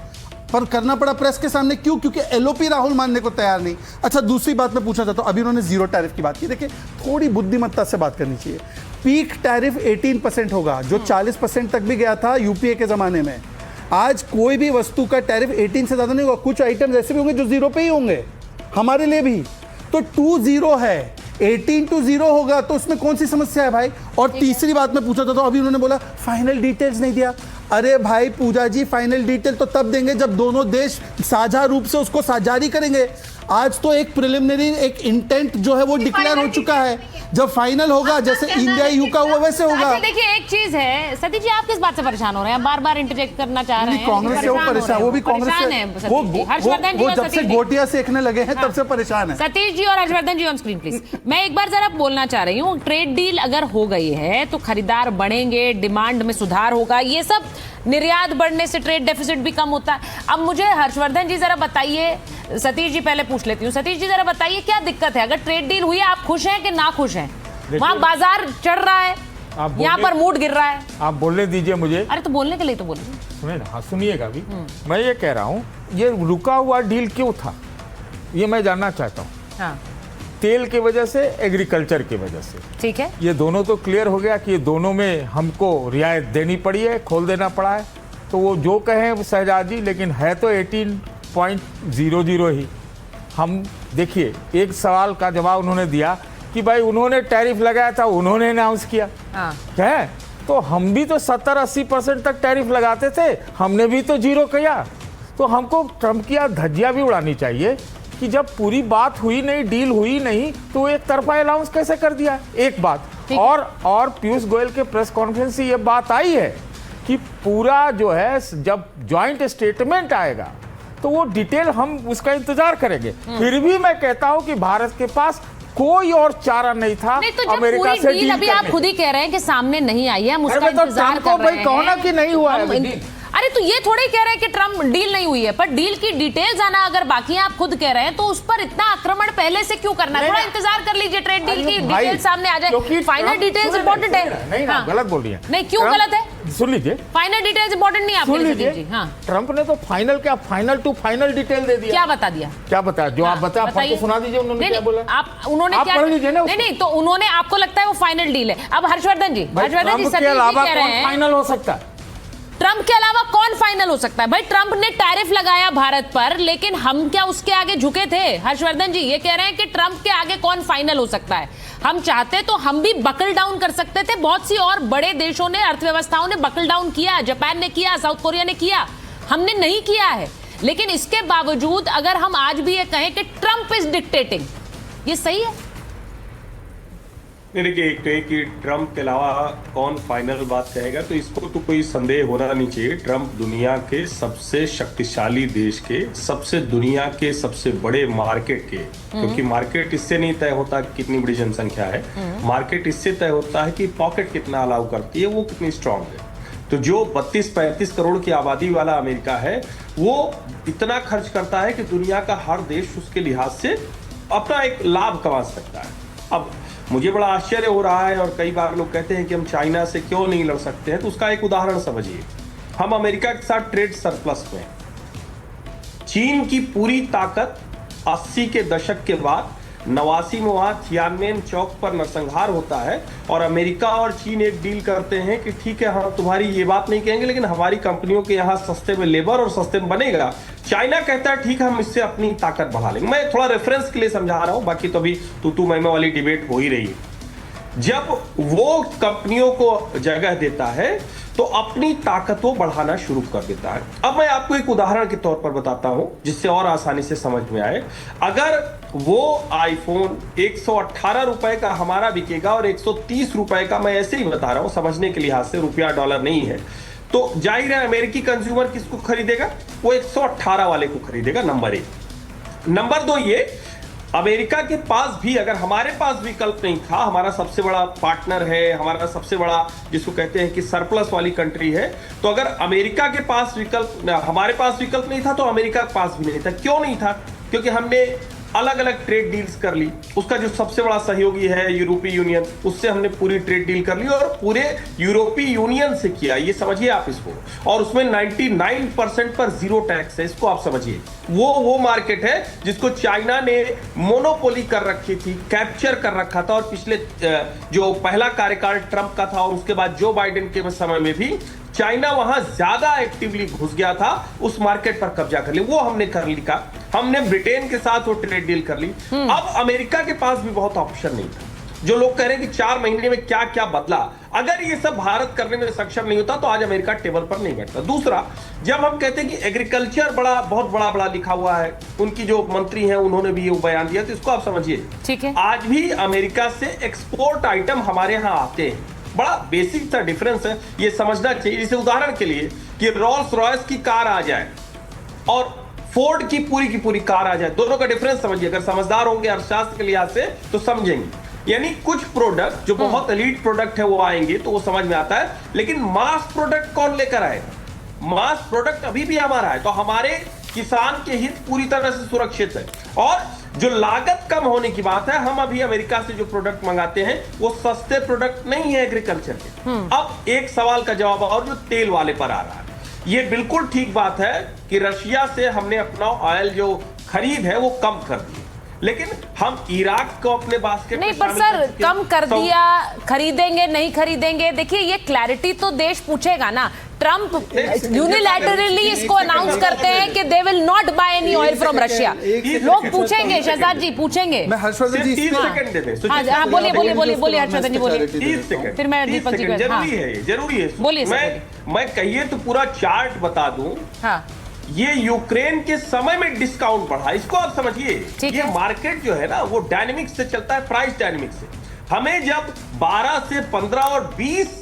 पर करना पड़ा प्रेस के सामने। क्यों? क्योंकि एलओपी राहुल मानने को तैयार नहीं। अच्छा, दूसरी बात मैं पूछना चाहता हूं, अभी उन्होंने जीरो टैरिफ की बात की। देखिए थोड़ी बुद्धिमत्ता से बात करनी चाहिए। पीक टैरिफ 18% होगा, जो 40% तक भी गया था यूपीए के जमाने में। आज कोई भी वस्तु का टैरिफ 18 से ज्यादा नहीं होगा। कुछ आइटम्स ऐसे भी होंगे जो जीरो पे ही होंगे, हमारे लिए भी। तो 2-0 है, 18 to 0 होगा, तो उसमें कौन सी समस्या है भाई? और तीसरी बात मैं पूछा था, अभी उन्होंने बोला फाइनल डिटेल्स नहीं दिया। अरे भाई पूजा जी, फाइनल डिटेल तो तब देंगे जब दोनों देश साझा रूप से उसको जारी करेंगे। आज तो एक प्रिलिमिनरी, एक इंटेंट जो है वो डिक्लेयर हो चुका है। जब फाइनल होगा, जैसे इंडिया यू का हुआ वैसे होगा। अच्छा देखिए, एक चीज है सतीश जी, आप किस बात से परेशान हो रहे हैं? बार बार इंटरजेक्ट करना चाह रहे हैं। कांग्रेस से वो परेशान, वो भी कांग्रेस से, वो जब से गोटियां सेकने लगे हैं तब से परेशान है। सतीश जी और हर्षवर्धन जी ऑन स्क्रीन प्लीज। मैं एक बार जरा बोलना चाह रही हूँ, ट्रेड डील अगर हो गई है तो खरीदार बढ़ेंगे, डिमांड में सुधार होगा, ये सब निर्यात बढ़ने से ट्रेड डेफिसिट भी कम होता है। अब मुझे हर्षवर्धन जी जरा बताइए, सतीश जी पहले पूछ लेती हूँ। सतीश जी जरा बताइए, क्या दिक्कत है? अगर ट्रेड डील हुई है, आप खुश हैं कि ना खुश हैं? वहाँ बाजार चढ़ रहा है, यहाँ पर मूड गिर रहा है। आप बोलने दीजिए मुझे। अरे तो बोलने के लिए तो बोलिए। सुनिए ना, हाँ सुनिएगा भी। मैं ये कह रहा हूँ, ये रुका हुआ डील क्यों था, ये मैं जानना चाहता हूँ। हाँ। तेल की वजह से, एग्रीकल्चर की वजह से। ठीक है, ये दोनों तो क्लियर हो गया कि ये दोनों में हमको रियायत देनी पड़ी है, खोल देना पड़ा है। तो वो जो कहें शहजाद जी, लेकिन है तो 18.00 ही। हम देखिए, एक सवाल का जवाब उन्होंने दिया कि भाई उन्होंने टैरिफ लगाया था, उन्होंने अनाउंस किया। है तो हम भी तो 70-80% तक टैरिफ लगाते थे, हमने भी तो जीरो किया। तो हमको ट्रंप की धज्जियां भी उड़ानी चाहिए कि जब पूरी बात हुई नहीं, डील हुई नहीं, तो एक तरफा अनाउंस कैसे कर दिया? एक बात और पीयूष गोयल के प्रेस कॉन्फ्रेंस से ये बात आई है कि पूरा जो है, जब ज्वाइंट स्टेटमेंट आएगा तो वो डिटेल हम उसका इंतजार करेंगे। फिर भी मैं कहता हूं कि भारत के पास कोई और चारा नहीं था। नहीं तो अमेरिका से डील अभी आप खुद ही कह रहे हैं कि सामने नहीं आई है, हम उसका इंतजार कर रहे हैं। कहो ना कि नहीं हुआ है। अरे तो ये थोड़े कह रहे हैं कि ट्रम्प डील नहीं हुई है, पर डील की डिटेल्स आना अगर बाकी आप खुद कह रहे हैं तो उस पर इतना आक्रमण पहले से क्यों करना है? थोड़ा इंतजार कर लीजिए, ट्रेड डील की डिटेल्स सामने आ जाए। फाइनल डिटेल्स इंपॉर्टेंट है। नहीं ना, गलत बोल रही है। नहीं, क्यों गलत है? सुन लीजिए, फाइनल डिटेल्स इंपॉर्टेंट नहीं है आपके सुन लिए लीजिए। सतीश जी। हाँ, ट्रंप ने तो फाइनल क्या, फाइनल टू फाइनल डिटेल दे दिया। क्या बता दिया? क्या बताया? जो आप बताया, आप बताइए। सुना दीजिए उन्होंने क्या बोला। उन्होंने आप क्या, पढ़ लीजिए ना। नहीं, तो उन्होंने, आपको लगता है वो फाइनल डील है? अब हर्षवर्धन जी, ट्रंप के अलावा कौन फाइनल हो सकता है? ट्रंप के अलावा कौन फाइनल हो सकता है? भाई ट्रंप ने टैरिफ लगाया भारत पर, लेकिन हम क्या उसके आगे झुके थे? हर्षवर्धन जी ये कह रहे हैं कि ट्रंप के आगे कौन फाइनल हो सकता है? हम चाहते तो हम भी बकल डाउन कर सकते थे। बहुत सी और बड़े देशों ने, अर्थव्यवस्थाओं ने बकल डाउन किया, जापान ने किया, साउथ कोरिया ने किया, हमने नहीं किया है। लेकिन इसके बावजूद अगर हम आज भी ये कहें कि ट्रंप इज डिक्टेटिंग, ये सही है? नहीं, देखिए, एक तो है कि ट्रंप के अलावा कौन फाइनल बात कहेगा, तो इसको तो कोई संदेह होना नहीं चाहिए। ट्रंप दुनिया के सबसे शक्तिशाली देश के, दुनिया के सबसे बड़े मार्केट के, क्योंकि मार्केट इससे नहीं तय होता कि कितनी बड़ी जनसंख्या है, मार्केट इससे तय होता है कि पॉकेट कितना अलाउ करती है, वो कितनी स्ट्रांग है। तो जो 32-35 करोड़ की आबादी वाला अमेरिका है, वो इतना खर्च करता है कि दुनिया का हर देश उसके लिहाज से अपना एक लाभ कमा सकता है। अब मुझे बड़ा आश्चर्य हो रहा है, और कई बार लोग कहते हैं कि हम चाइना से क्यों नहीं लड़ सकते हैं, तो उसका एक उदाहरण समझिए। हम अमेरिका के साथ ट्रेड सरप्लस में हैं। चीन की पूरी ताकत 80 के दशक के बाद 89 में वहां थियानमेन चौक पर नरसंहार होता है, और अमेरिका और चीन एक डील करते हैं कि ठीक है, हम तुम्हारी ये बात नहीं कहेंगे, लेकिन हमारी कंपनियों के यहाँ सस्ते में लेबर और सस्ते में बनेगा। चाइना कहता है ठीक है, हम इससे अपनी ताकत बढ़ा लेंगे। मैं थोड़ा रेफरेंस के लिए समझा रहा हूं, बाकी तो अभी तू मैं वाली डिबेट हो ही रही है। जब वो कंपनियों को जगह देता है तो अपनी ताकत को बढ़ाना शुरू कर देता है। अब मैं आपको एक उदाहरण के तौर पर बताता हूं, जिससे और आसानी से समझ में आए। अगर वो आईफोन 118 रुपए का हमारा बिकेगा और 130 रुपए का, मैं ऐसे ही बता रहा हूं समझने के लिहाज से, रुपया डॉलर नहीं है, तो जाहिर है अमेरिकी कंज्यूमर किसको खरीदेगा? वो 118 वाले को खरीदेगा, नंबर 1। नंबर 2 ये, अमेरिका के पास भी, अगर हमारे पास विकल्प नहीं था, हमारा सबसे बड़ा पार्टनर है, हमारा सबसे बड़ा जिसको कहते हैं कि सरप्लस वाली कंट्री है, तो अगर अमेरिका के पास विकल्प, हमारे पास विकल्प नहीं था, तो अमेरिका के पास भी नहीं था। क्यों नहीं था? क्योंकि हमने अलग अलग ट्रेड डील्स कर ली। उसका जो सबसे बड़ा सहयोगी है यूरोपीय यूनियन, उससे हमने पूरी ट्रेड डील कर ली, और पूरे यूरोपीय यूनियन से किया, ये समझिए आप इसको। और उसमें 99% पर जीरो टैक्स है, इसको आप समझिए। वो मार्केट है जिसको चाइना ने मोनोपोली कर रखी थी, कैप्चर कर रखा था, और पिछले जो पहला कार्यकाल ट्रंप का था और उसके बाद जो बाइडेन के समय में भी चाइना वहां ज्यादा एक्टिवली घुस गया था, उस मार्केट पर कब्जा कर लिया। वो हमने कर लिया। हमने ब्रिटेन के साथ वो ट्रेड डील कर ली। अब अमेरिका के पास भी बहुत ऑप्शन नहीं था। जो लोग कह रहे हैं कि 4 महीने में क्या क्या बदला, अगर ये सब भारत करने में सक्षम नहीं होता तो आज अमेरिका टेबल पर नहीं बैठता। दूसरा, जब हम कहते हैं कि एग्रीकल्चर बहुत बड़ा लिखा हुआ है, उनकी जो मंत्री हैं उन्होंने भी ये बयान दिया, तो इसको आप समझिए। ठीक है, आज भी अमेरिका से एक्सपोर्ट आइटम हमारे यहाँ आते हैं। बड़ा बेसिक सा डिफरेंस है, ये समझना चाहिए। जैसे उदाहरण के लिए कि रोल्स रॉयस की कार आ जाए और फोर्ड की पूरी कार आ जाए, दोनों का डिफरेंस समझिए। अगर समझदार होंगे अर्थशास्त्र के लिहाज से तो समझेंगे। यानी कुछ प्रोडक्ट जो बहुत एलीट प्रोडक्ट है वो आएंगे तो वो समझ में आता है, लेकिन मास प्रोडक्ट कौन लेकर आएगा? मास प्रोडक्ट अभी भी हमारा है, तो हमारे किसान के हित पूरी तरह से सुरक्षित है। और जो लागत कम होने की बात है, हम अभी अमेरिका से जो प्रोडक्ट मंगाते हैं वो सस्ते प्रोडक्ट नहीं है एग्रीकल्चर के। अब एक सवाल का जवाब और जो तेल वाले पर आ रहा है, ये बिल्कुल ठीक बात है कि रशिया से हमने अपना ऑयल जो खरीद है वो कम कर दी, लेकिन हम इराक को अपने बास्केट नहीं, पर सर कम कर दिया, खरीदेंगे नहीं खरीदेंगे, देखिए ये क्लैरिटी तो देश पूछेगा ना। ट्रंप यूनिलैटरली इसको अनाउंस करते हैं कि they will not by any oil from Russia. लोग पूछेंगे, शहजाद जी पूछेंगे। मैं हर्षवर्धन जी 30 सेकंड दे दें। हाँ, बोलिए हर्षवर्धन जी, बोलिए। 30 सेकंड, फिर मैं दीपक जी को, जरूरी है। बोलिए, मैं कहिए तो पूरा चार्ट बता दूं। हाँ, ये यूक्रेन के समय में डिस्काउंट बढ़ा, इसको आप समझिए। ये मार्केट जो है ना वो डायनेमिक्स से चलता है, प्राइस डायनेमिक्स से। हमें जब 12 से 15 और $20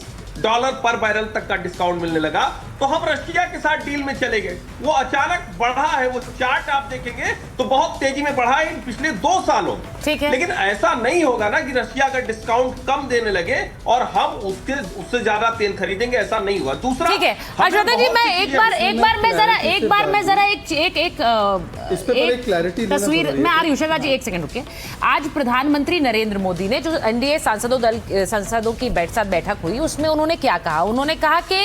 पर बैरल तक का डिस्काउंट मिलने लगा, तो हम रशिया के साथ डील में चले गए। वो अचानक बढ़ा है, वो चार्ट आप देखेंगे तो बहुत तेजी में बढ़ा है इन पिछले 2 सालों में। ठीक है। लेकिन ऐसा नहीं होगा ना कि रशिया का डिस्काउंट कम देने लगे और हम उससे ज्यादा तेल खरीदेंगे, ऐसा नहीं हुआ। दूसरा, ठीक है हर्षवर्धन जी, मैं एक बार मैं जरा एक तस्वीर में आ रही हूँ। शहजाद जी एक सेकंड रुकिए। आज प्रधानमंत्री नरेंद्र मोदी ने जो एनडीए सांसदों की साथ बैठक हुई, उसमें उन्होंने क्या कहा? उन्होंने कहा कि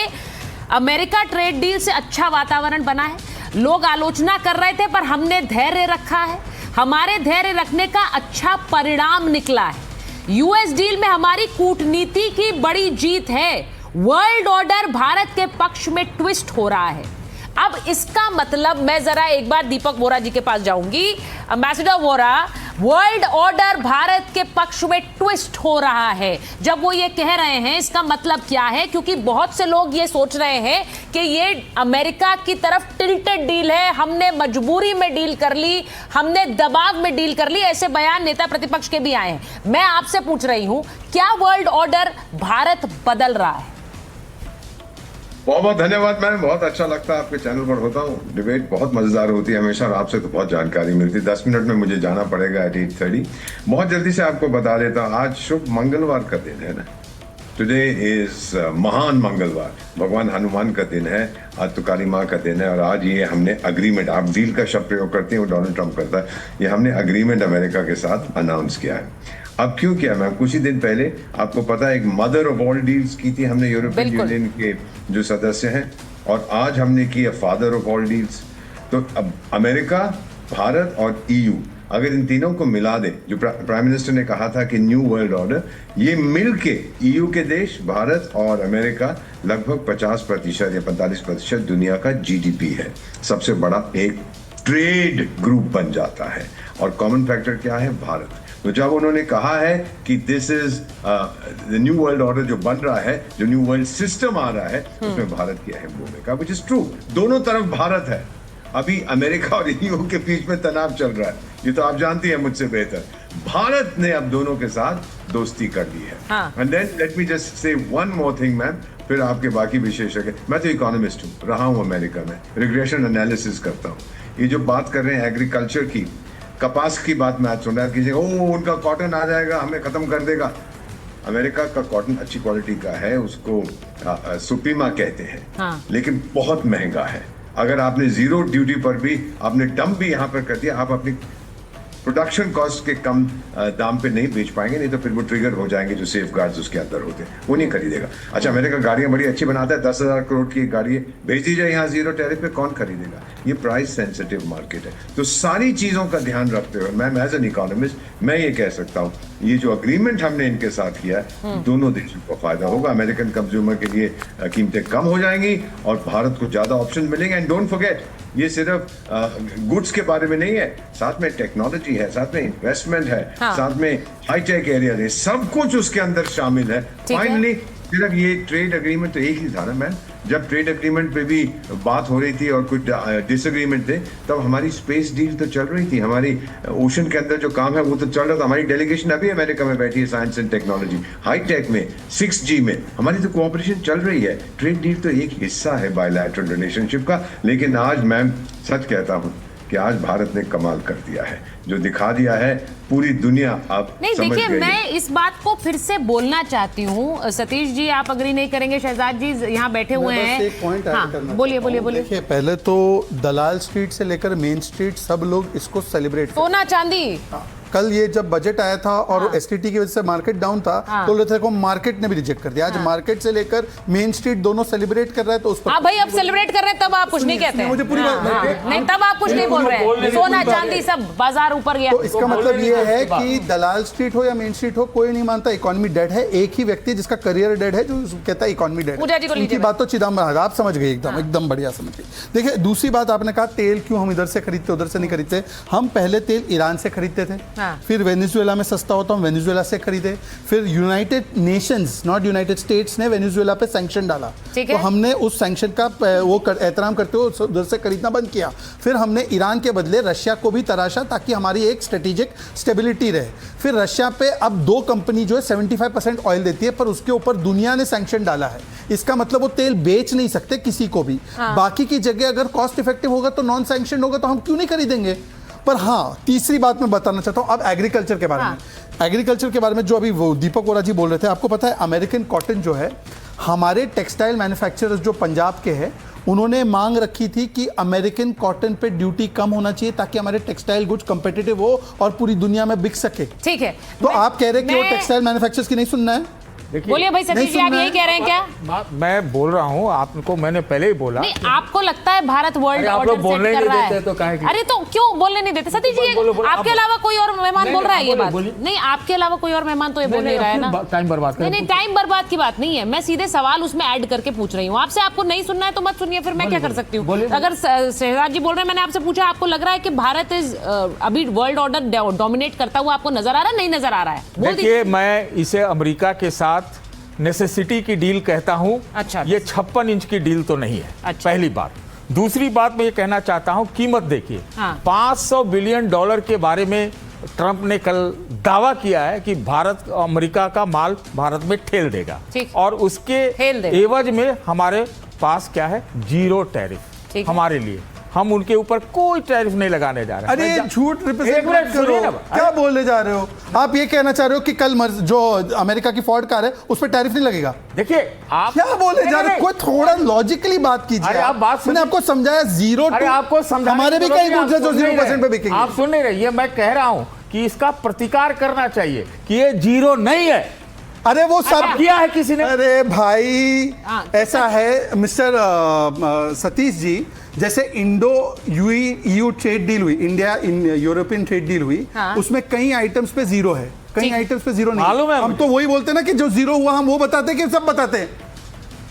अमेरिका ट्रेड डील से अच्छा वातावरण बना है। लोग आलोचना कर रहे थे पर हमने धैर्य रखा है, हमारे धैर्य रखने का अच्छा परिणाम निकला है। यूएस डील में हमारी कूटनीति की बड़ी जीत है। वर्ल्ड ऑर्डर भारत के पक्ष में ट्विस्ट हो रहा है। अब इसका मतलब, मैं जरा एक बार दीपक वोरा जी के पास जाऊंगी। Ambassador Vora, world order Bharat के पक्ष में ट्विस्ट हो रहा है, जब वो ये कह रहे हैं, इसका मतलब क्या है? क्योंकि बहुत से लोग ये सोच रहे हैं कि ये अमेरिका की तरफ टिल्टेड डील है, हमने मजबूरी में डील कर ली, हमने दबाव में डील कर ली, ऐसे बयान नेता प्रतिपक्ष के भी आए हैं। मैं आपसे पूछ रही हूं, क्या वर्ल्ड ऑर्डर भारत बदल रहा है? बहुत बहुत धन्यवाद मैम, बहुत अच्छा लगता है आपके चैनल पर होता हूँ। डिबेट बहुत मजेदार होती है हमेशा, और आपसे तो बहुत जानकारी मिलती है। 10 मिनट में मुझे जाना पड़ेगा at 8:30। बहुत जल्दी से आपको बता देता हूँ, आज शुभ मंगलवार का दिन है ना। टुडे इज महान मंगलवार, भगवान हनुमान का दिन है, आज तो काली माँ का दिन है। और आज ये हमने अग्रीमेंट, आप डील का शब्द प्रयोग करते हैं, वो डोनाल्ड ट्रंप करता है, ये हमने अग्रीमेंट अमेरिका के साथ अनाउंस किया है। अब क्यों किया मैम? कुछ ही दिन पहले आपको पता है एक मदर ऑफ ऑल डील्स की थी हमने यूरोपियन यूनियन के जो सदस्य हैं, और आज हमने की है फादर ऑफ ऑल डील्स। तो अब अमेरिका, भारत और ईयू, अगर इन तीनों को मिला दे, जो प्राइम मिनिस्टर ने कहा था कि न्यू वर्ल्ड ऑर्डर, ये मिलके ईयू के देश भारत और अमेरिका लगभग 50% या 45% दुनिया का जीडीपी है। सबसे बड़ा एक ट्रेड ग्रुप बन जाता है। और कॉमन फैक्टर क्या है? भारत। तो जब उन्होंने कहा है कि this is the new world order जो बन रहा है, जो न्यू वर्ल्ड सिस्टम आ रहा है, उसमें भारत की अहम भूमिका, विच इज ट्रू। दोनों तरफ भारत है। अभी अमेरिका और ईयू के बीच में तनाव चल रहा है, ये तो आप जानती हैं मुझसे बेहतर। भारत ने अब दोनों के साथ दोस्ती कर ली है। And then let me just say one more thing ma'am, फिर आपके बाकी विशेषज्ञ। मैं तो इकोनॉमिस्ट हूँ, रहा हूँ अमेरिका में, रिग्रेशन एनालिसिस करता हूँ। ये जो बात कर रहे हैं एग्रीकल्चर की, कपास की बात मैं आज सुन रहा कीजिए, ओ उनका कॉटन आ जाएगा, हमें खत्म कर देगा। अमेरिका का कॉटन अच्छी क्वालिटी का है, उसको सुप्रीमा कहते हैं, लेकिन बहुत महंगा है। अगर आपने जीरो ड्यूटी पर भी आपने डंप भी यहाँ पर कर दिया, आप अपनी प्रोडक्शन कॉस्ट के कम दाम पे नहीं बेच पाएंगे, नहीं तो फिर वो ट्रिगर हो जाएंगे जो सेफ गार्ड्स उसके अंदर होते हैं, वो नहीं खरीदेगा। अच्छा, अमेरिका गाड़ियां बड़ी अच्छी बनाता है, 10,000 करोड़ की गाड़ी भेज दी जाए यहाँ जीरो टैरिफ पे, कौन खरीदेगा? ये प्राइस सेंसिटिव मार्केट है। तो सारी चीजों का ध्यान रखते हुए मैम एज एन इकोनॉमिस्ट मैं ये कह सकता हूँ, ये जो अग्रीमेंट हमने इनके साथ किया है, दोनों देशों को फायदा होगा। अमेरिकन कंज्यूमर के लिए कीमतें कम हो जाएंगी और भारत को ज्यादा ऑप्शन मिलेंगे। एंड डोंट फॉरगेट, ये सिर्फ गुड्स के बारे में नहीं है, साथ में टेक्नोलॉजी है, साथ में इन्वेस्टमेंट है, साथ में हाईटेक एरिया है, सब कुछ उसके अंदर शामिल है। फाइनली सिर्फ ये ट्रेड एग्रीमेंट तो एक ही था ना मैम, जब ट्रेड एग्रीमेंट पे भी बात हो रही थी और कुछ डिसएग्रीमेंट थे, तब हमारी स्पेस डील तो चल रही थी, हमारी ओशन के अंदर जो काम है वो तो चल रहा था। हमारी डेलीगेशन अभी अमेरिका में बैठी है, साइंस एंड टेक्नोलॉजी, हाईटेक में, 6G में, हमारी तो कोऑपरेशन चल रही है। ट्रेड डील तो एक हिस्सा है बायलैटरल रिलेशनशिप का। लेकिन आज मैम सच कहता हूँ कि आज भारत ने कमाल कर दिया है, जो दिखा दिया है पूरी दुनिया अब नहीं। समझ देखिए, गई है। मैं इस बात को फिर से बोलना चाहती हूँ, सतीश जी आप अग्री नहीं करेंगे, शहजाद जी यहाँ बैठे हुए हैं। एक पॉइंट ऐड करना बोलिए बोलिए बोलिए। देखिए, पहले तो दलाल स्ट्रीट से लेकर मेन स्ट्रीट सब लोग इसको सेलिब्रेट, सोना चांदी। कल ये जब बजट आया था और एसटीटी की वजह से मार्केट डाउन था, तो लोगों को मार्केट ने भी रिजेक्ट कर दिया। आज मार्केट से लेकर मेन स्ट्रीट दोनों सेलिब्रेट कर रहा है, तो उस पर हाँ भाई, अब सेलिब्रेट कर रहे हैं तब आप कुछ नहीं कहते हैं। मुझे पूरी बात नहीं, तब आप कुछ नहीं बोल रहे हैं। सोना चांदी सब बाजार ऊपर गया। तो इसका मतलब ये है कि दलाल स्ट्रीट हो या मेन स्ट्रीट हो, कोई नहीं मानता इकोनॉमी डेड है। एक ही व्यक्ति जिसका करियर डेड है, जो कहता है इकोनॉमी डेड है। उनकी बात तो चिदम्बरम, आप समझ गए, एकदम बढ़िया समझ गए। देखिए, दूसरी बात आपने कहा तेल क्यों हम इधर से खरीदते उधर से नहीं खरीदते। हम पहले तेल ईरान से खरीदते थे, हाँ। फिर वेनेजुएला में सस्ता होता हम वेनेजुएला से खरीदे, फिर United Nations not United states ने वेनेजुएला पे सैंक्शन डाला, तो हमने उस सैंक्शन का वो एहतराम करते हुए उधर से खरीदना बंद किया। फिर हमने ईरान के बदले रशिया को भी तराशा ताकि हमारी एक स्ट्रेटेजिक स्टेबिलिटी रहे। फिर रशिया पे अब 2 कंपनी जो है 75% ऑयल देती है, पर उसके ऊपर दुनिया ने सैंक्शन डाला है। इसका मतलब वो तेल बेच नहीं सकते किसी को भी। बाकी की जगह अगर कॉस्ट इफेक्टिव होगा तो नॉन सैंक्शन होगा तो हम क्यों नहीं खरीदेंगे। पर हाँ, तीसरी बात मैं बताना चाहता हूं अब एग्रीकल्चर के बारे में। एग्रीकल्चर के बारे में जो अभी वो दीपक वोरा जी बोल रहे थे, आपको पता है अमेरिकन कॉटन जो है, हमारे टेक्सटाइल मैन्युफैक्चरर्स जो पंजाब के हैं उन्होंने मांग रखी थी कि अमेरिकन कॉटन पे ड्यूटी कम होना चाहिए ताकि हमारे टेक्सटाइल गुड्स कंपेटिटिव हो और पूरी दुनिया में बिक सके। ठीक है, तो आप कह रहे हैं कि वो टेक्सटाइल मैन्युफैक्चरर्स की नहीं सुनना है? बोलिए भाई सतीश जी, आप यही कह रहे हैं क्या? मैं बोल रहा हूँ, आपको मैंने पहले ही बोला। नहीं, आपको लगता है भारत वर्ल्ड ऑर्डर सेट कर रहा है? तो अरे तो क्यों बोलने नहीं देते सतीश जी? आपके अलावा कोई और मेहमान बोल रहा है ये बात? नहीं, आपके अलावा कोई और मेहमान तो ये बोल नहीं रहा है ना। टाइम बर्बाद नहीं, टाइम बर्बाद की बात नहीं है, मैं सीधे सवाल उसमें ऐड करके पूछ रही हूँ आपसे। आपको नहीं सुनना है तो मत सुनिए, फिर मैं क्या कर सकती हूँ? अगर शहजाद जी बोल रहे हैं, मैंने आपसे पूछा, आपको लग रहा है कि भारत अभी वर्ल्ड ऑर्डर डोमिनेट करता हुआ आपको नजर आ रहा है? नहीं नजर आ रहा है? देखिए, मैं इसे अमेरिका के साथ नेसेसिटी की डील कहता हूं। अच्छा, ये 56 इंच की डील तो नहीं है। अच्छा। पहली बात। दूसरी बात मैं ये कहना चाहता हूं, कीमत देखिए। हाँ। $500 बिलियन के बारे में ट्रंप ने कल दावा किया है कि भारत अमेरिका का माल भारत में ठेल देगा, और उसके एवज में हमारे पास क्या है? 0 टैरिफ हमारे लिए। हम उनके ऊपर कोई टैरिफ नहीं लगाने जा रहे हैं। अरे झूठ रिप्रेजेंट करो, क्या बोलने जा रहे हो आप? ये कहना चाह रहे हो कि कल जो अमेरिका की फोर्ड कार है उस पर टैरिफ नहीं लगेगा? देखिए, आप क्या बोलने जा रहे हो? कोई थोड़ा लॉजिकली बात कीजिए। आप बात मैंने आपको समझाया 0 अरे आपको हमारे भी कई गुड्स हैं जो 0% पे बिकेंगे। आप सुन नहीं रहे? ये मैं कह रहा हूं कि इसका प्रतिकार करना चाहिए कि ये 0 नहीं है। अरे वो सब किया है किसी ने? अरे भाई, ऐसा है मिस्टर सतीश जी, जैसे इंडो यूयू ट्रेड डील हुई, इंडिया यूरोपियन ट्रेड डील हुई, उसमें कई आइटम्स पे 0 है, कई आइटम्स पे 0 नहीं। मालूम है, हम तो वही बोलते हैं ना कि जो 0 हुआ हम वो बताते हैं कि सब बताते हैं।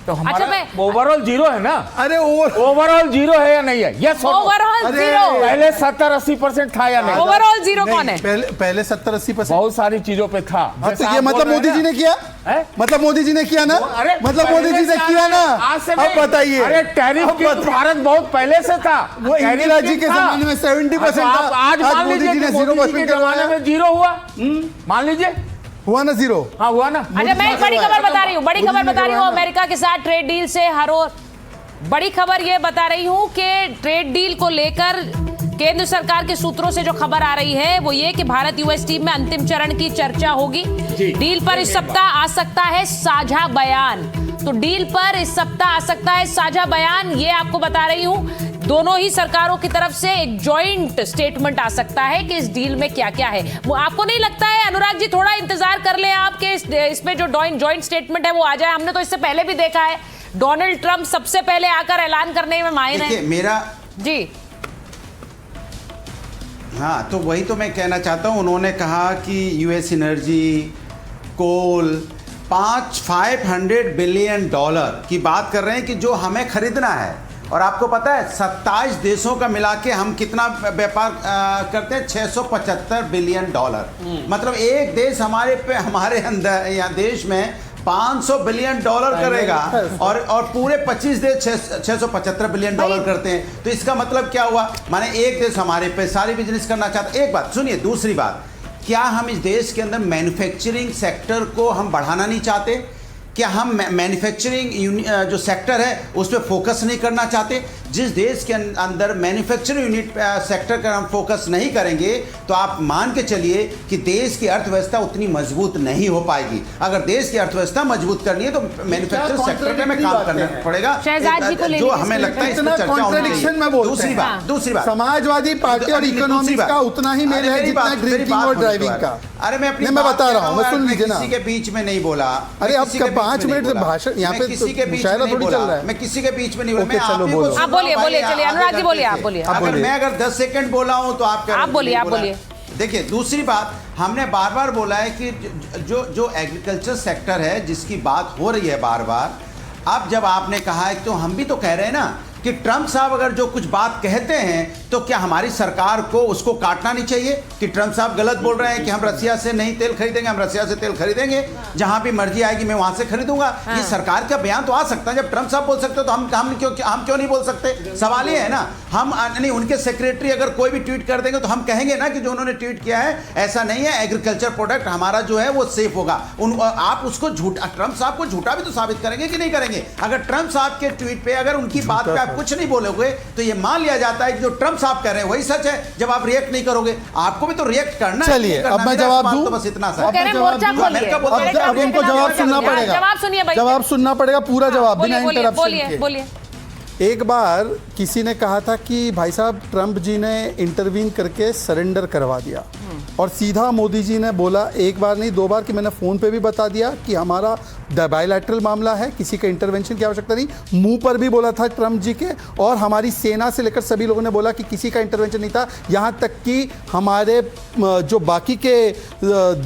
तो हमारा ओवरऑल 0 है ना? अरे ओवरऑल 0 है या नहीं है? Yes, overall 0। पहले 70-80% था या नहीं? ओवरऑल 0 कौन है? पहले 70-80% बहुत सारी चीजों पे था। तो ये मतलब मोदी जी ने किया? मतलब मोदी जी ने किया ना? मतलब मोदी जी ने किया ना? अब बताइए। अरे टैरिफ भारत बहुत पहले से था। वो इंदिरा जी के जमाने में 70% था। आज मान लीजिए 0% जमाने में 0 हुआ, मान लीजिए हुआ ना 0? हाँ हुआ ना। अच्छा, मैं एक बड़ी खबर बता रही हूँ, बड़ी खबर बता रही हूँ। अमेरिका के साथ ट्रेड डील से हर ओर बड़ी खबर ये बता रही हूँ कि ट्रेड डील को लेकर केंद्र सरकार के सूत्रों से जो खबर आ रही है वो ये कि भारत यूएस टीम में अंतिम चरण की चर्चा होगी। डील पर इस सप्ताह आ सकता है साझा बयान। तो डील पर इस सप्ताह आ सकता है साझा बयान, ये आपको बता रही हूं। दोनों ही सरकारों की तरफ से एक जॉइंट स्टेटमेंट आ सकता है कि इस डील में क्या क्या है। वो आपको नहीं लगता है अनुराग जी, थोड़ा इंतजार कर लें आप कि इसमें जो जॉइंट स्टेटमेंट है वो आ जाए? हमने तो इससे पहले भी देखा है, डोनाल्ड ट्रंप सबसे पहले आकर ऐलान करने में माहिर है। मेरा जी हाँ, तो वही तो मैं कहना चाहता हूं। उन्होंने कहा कि यूएस एनर्जी, कोल, $500 बिलियन की बात कर रहे हैं कि जो हमें खरीदना है। और आपको पता है 27 देशों का मिला के हम कितना व्यापार करते हैं? $675 बिलियन। मतलब एक देश हमारे अंदर या देश में $500 बिलियन करेगा और पूरे 25 देश 675 बिलियन डॉलर करते हैं। तो इसका मतलब क्या हुआ? माने एक देश हमारे पे सारी बिजनेस करना चाहता है। एक बात सुनिए, दूसरी बात, क्या हम इस देश के अंदर मैन्युफैक्चरिंग सेक्टर को हम बढ़ाना नहीं चाहते? क्या हम मैन्युफैक्चरिंग जो सेक्टर है उस पर फोकस नहीं करना चाहते? जिस देश के अंदर मैन्युफैक्चरिंग यूनिट सेक्टर का हम फोकस नहीं करेंगे तो आप मान के चलिए कि देश की अर्थव्यवस्था उतनी मजबूत नहीं हो पाएगी। अगर देश की अर्थव्यवस्था मजबूत करनी है तो मैन्युफैक्चरिंग सेक्टर में काम करना पड़ेगा, जो हमें लगता है इसमें चर्चा होनी चाहिए। दूसरी बात, समाजवादी पार्टी और इकोनॉमिक्स का उतना ही मेल है जितना ड्रिंकिंग और ड्राइविंग का। अरे मैं बता रहा हूँ, मैं सुन लीजिए ना। किसी के बीच में नहीं बोला। अरे अब 5 मिनट भाषण यहाँ पे मुशायरा थोड़ी चल रहा है। मैं किसी के बीच में नहीं बोला। चलो बोलो, आप बोलिए, चलिए अनुराग जी बोलिए, आप बोलिए। अगर 10 सेकंड बोला हूं तो आप बोलिए। देखिए, दूसरी बात, हमने बार बार बोला है कि जो एग्रीकल्चर सेक्टर है जिसकी बात हो रही है बार बार, अब जब आपने कहा है तो हम भी तो कह रहे हैं ना कि ट्रंप साहब अगर जो कुछ बात कहते हैं तो क्या हमारी सरकार को उसको काटना नहीं चाहिए कि ट्रंप साहब गलत बोल रहे हैं कि हम रसिया से नहीं तेल खरीदेंगे, हम रसिया से तेल खरीदेंगे, जहां भी मर्जी आएगी मैं वहां से खरीदूंगा। ये सरकार का बयान तो आ सकता है। जब ट्रंप साहब बोल सकते हो तो हम क्यों नहीं बोल सकते? सवाल ये है ना, हम नहीं, उनके सेक्रेटरी अगर कोई भी ट्वीट कर देंगे तो हम कहेंगे ना कि जो उन्होंने ट्वीट किया है ऐसा नहीं है, एग्रीकल्चर प्रोडक्ट हमारा जो है वो सेफ होगा। आप उसको झूठा, ट्रंप साहब को झूठा भी तो साबित करेंगे कि नहीं करेंगे? अगर ट्रंप साहब के ट्वीट पे अगर उनकी बात पे आप कुछ नहीं बोलोगे तो ये मान लिया जाता है कि जो ट्रंप साहब कह रहे हैं वही सच है। जब आप रिएक्ट नहीं करोगे, आपको भी तो रिएक्ट करना है। चलिए अब मैं जवाब दूं, तो बस इतना सा अब उनको जवाब सुनना पड़ेगा, जवाब सुनिए भाई, जवाब सुनना पड़ेगा, पूरा जवाब बिना इंटरप्शन के। बोलिए। एक बार किसी ने कहा था कि भाई साहब ट्रंप जी ने इंटरवीन करके सरेंडर करवा दिया, और सीधा मोदी जी ने बोला, एक बार नहीं 2 बार, कि मैंने फ़ोन पे भी बता दिया कि हमारा बायलैटरल मामला है, किसी का इंटरवेंशन की आवश्यकता नहीं। मुंह पर भी बोला था ट्रंप जी के, और हमारी सेना से लेकर सभी लोगों ने बोला कि किसी का इंटरवेंशन नहीं था। यहाँ तक कि हमारे जो बाकी के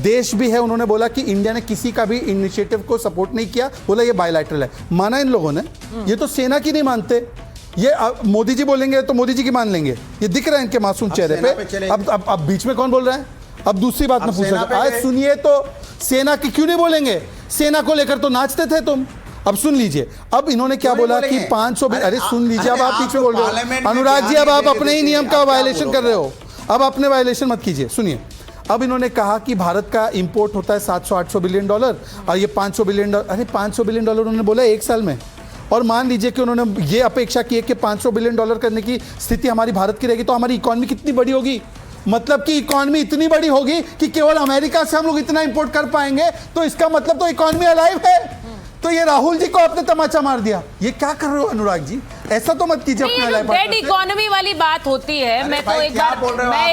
देश भी है उन्होंने बोला कि इंडिया ने किसी का भी इनिशिएटिव को सपोर्ट नहीं किया, बोला ये बायलैटरल है। माना इन लोगों ने, ये तो सेना की नहीं मानते। ये मोदी जी बोलेंगे तो मोदी जी की मान लेंगे, ये दिख रहा है इनके मासूम चेहरे पे। अब बीच में कौन बोल रहा है? अब दूसरी बात मैं पूछ रहा हूं, आज सुनिए तो सेना की क्यों नहीं बोलेंगे? सेना को लेकर तो नाचते थे तुम। अब सुन लीजिए, अब इन्होंने क्या बोला कि 500, अरे सुन लीजिए, अब आप बीच में बोल रहे हो अनुराग जी, अब आप अपने ही नियम का वायलेशन कर रहे हो, अब अपने वायलेशन मत कीजिए। सुनिए, अब इन्होंने कहा कि भारत का इंपोर्ट होता है 700-800 बिलियन डॉलर और ये 500 बिलियन डॉलर, अरे 500 बिलियन डॉलर उन्होंने बोला 1 साल में। और मान लीजिए कि उन्होंने ये अपेक्षा की है कि 500 बिलियन डॉलर करने की स्थिति हमारी भारत की रहेगी, तो हमारी इकॉनमी कितनी बड़ी होगी? मतलब कि इकॉनमी इतनी बड़ी होगी कि केवल अमेरिका से हम लोग इतना इंपोर्ट कर पाएंगे, तो इसका मतलब तो इकॉनमी अलाइव है। तो ये राहुल जी को आपने तमाचा मार दिया, ये क्या कर रहे हो अनुराग जी? ऐसा तो मत कीजिए अपने अलाइव। डेड इकोनॉमी वाली बात होती है। मैं तो एक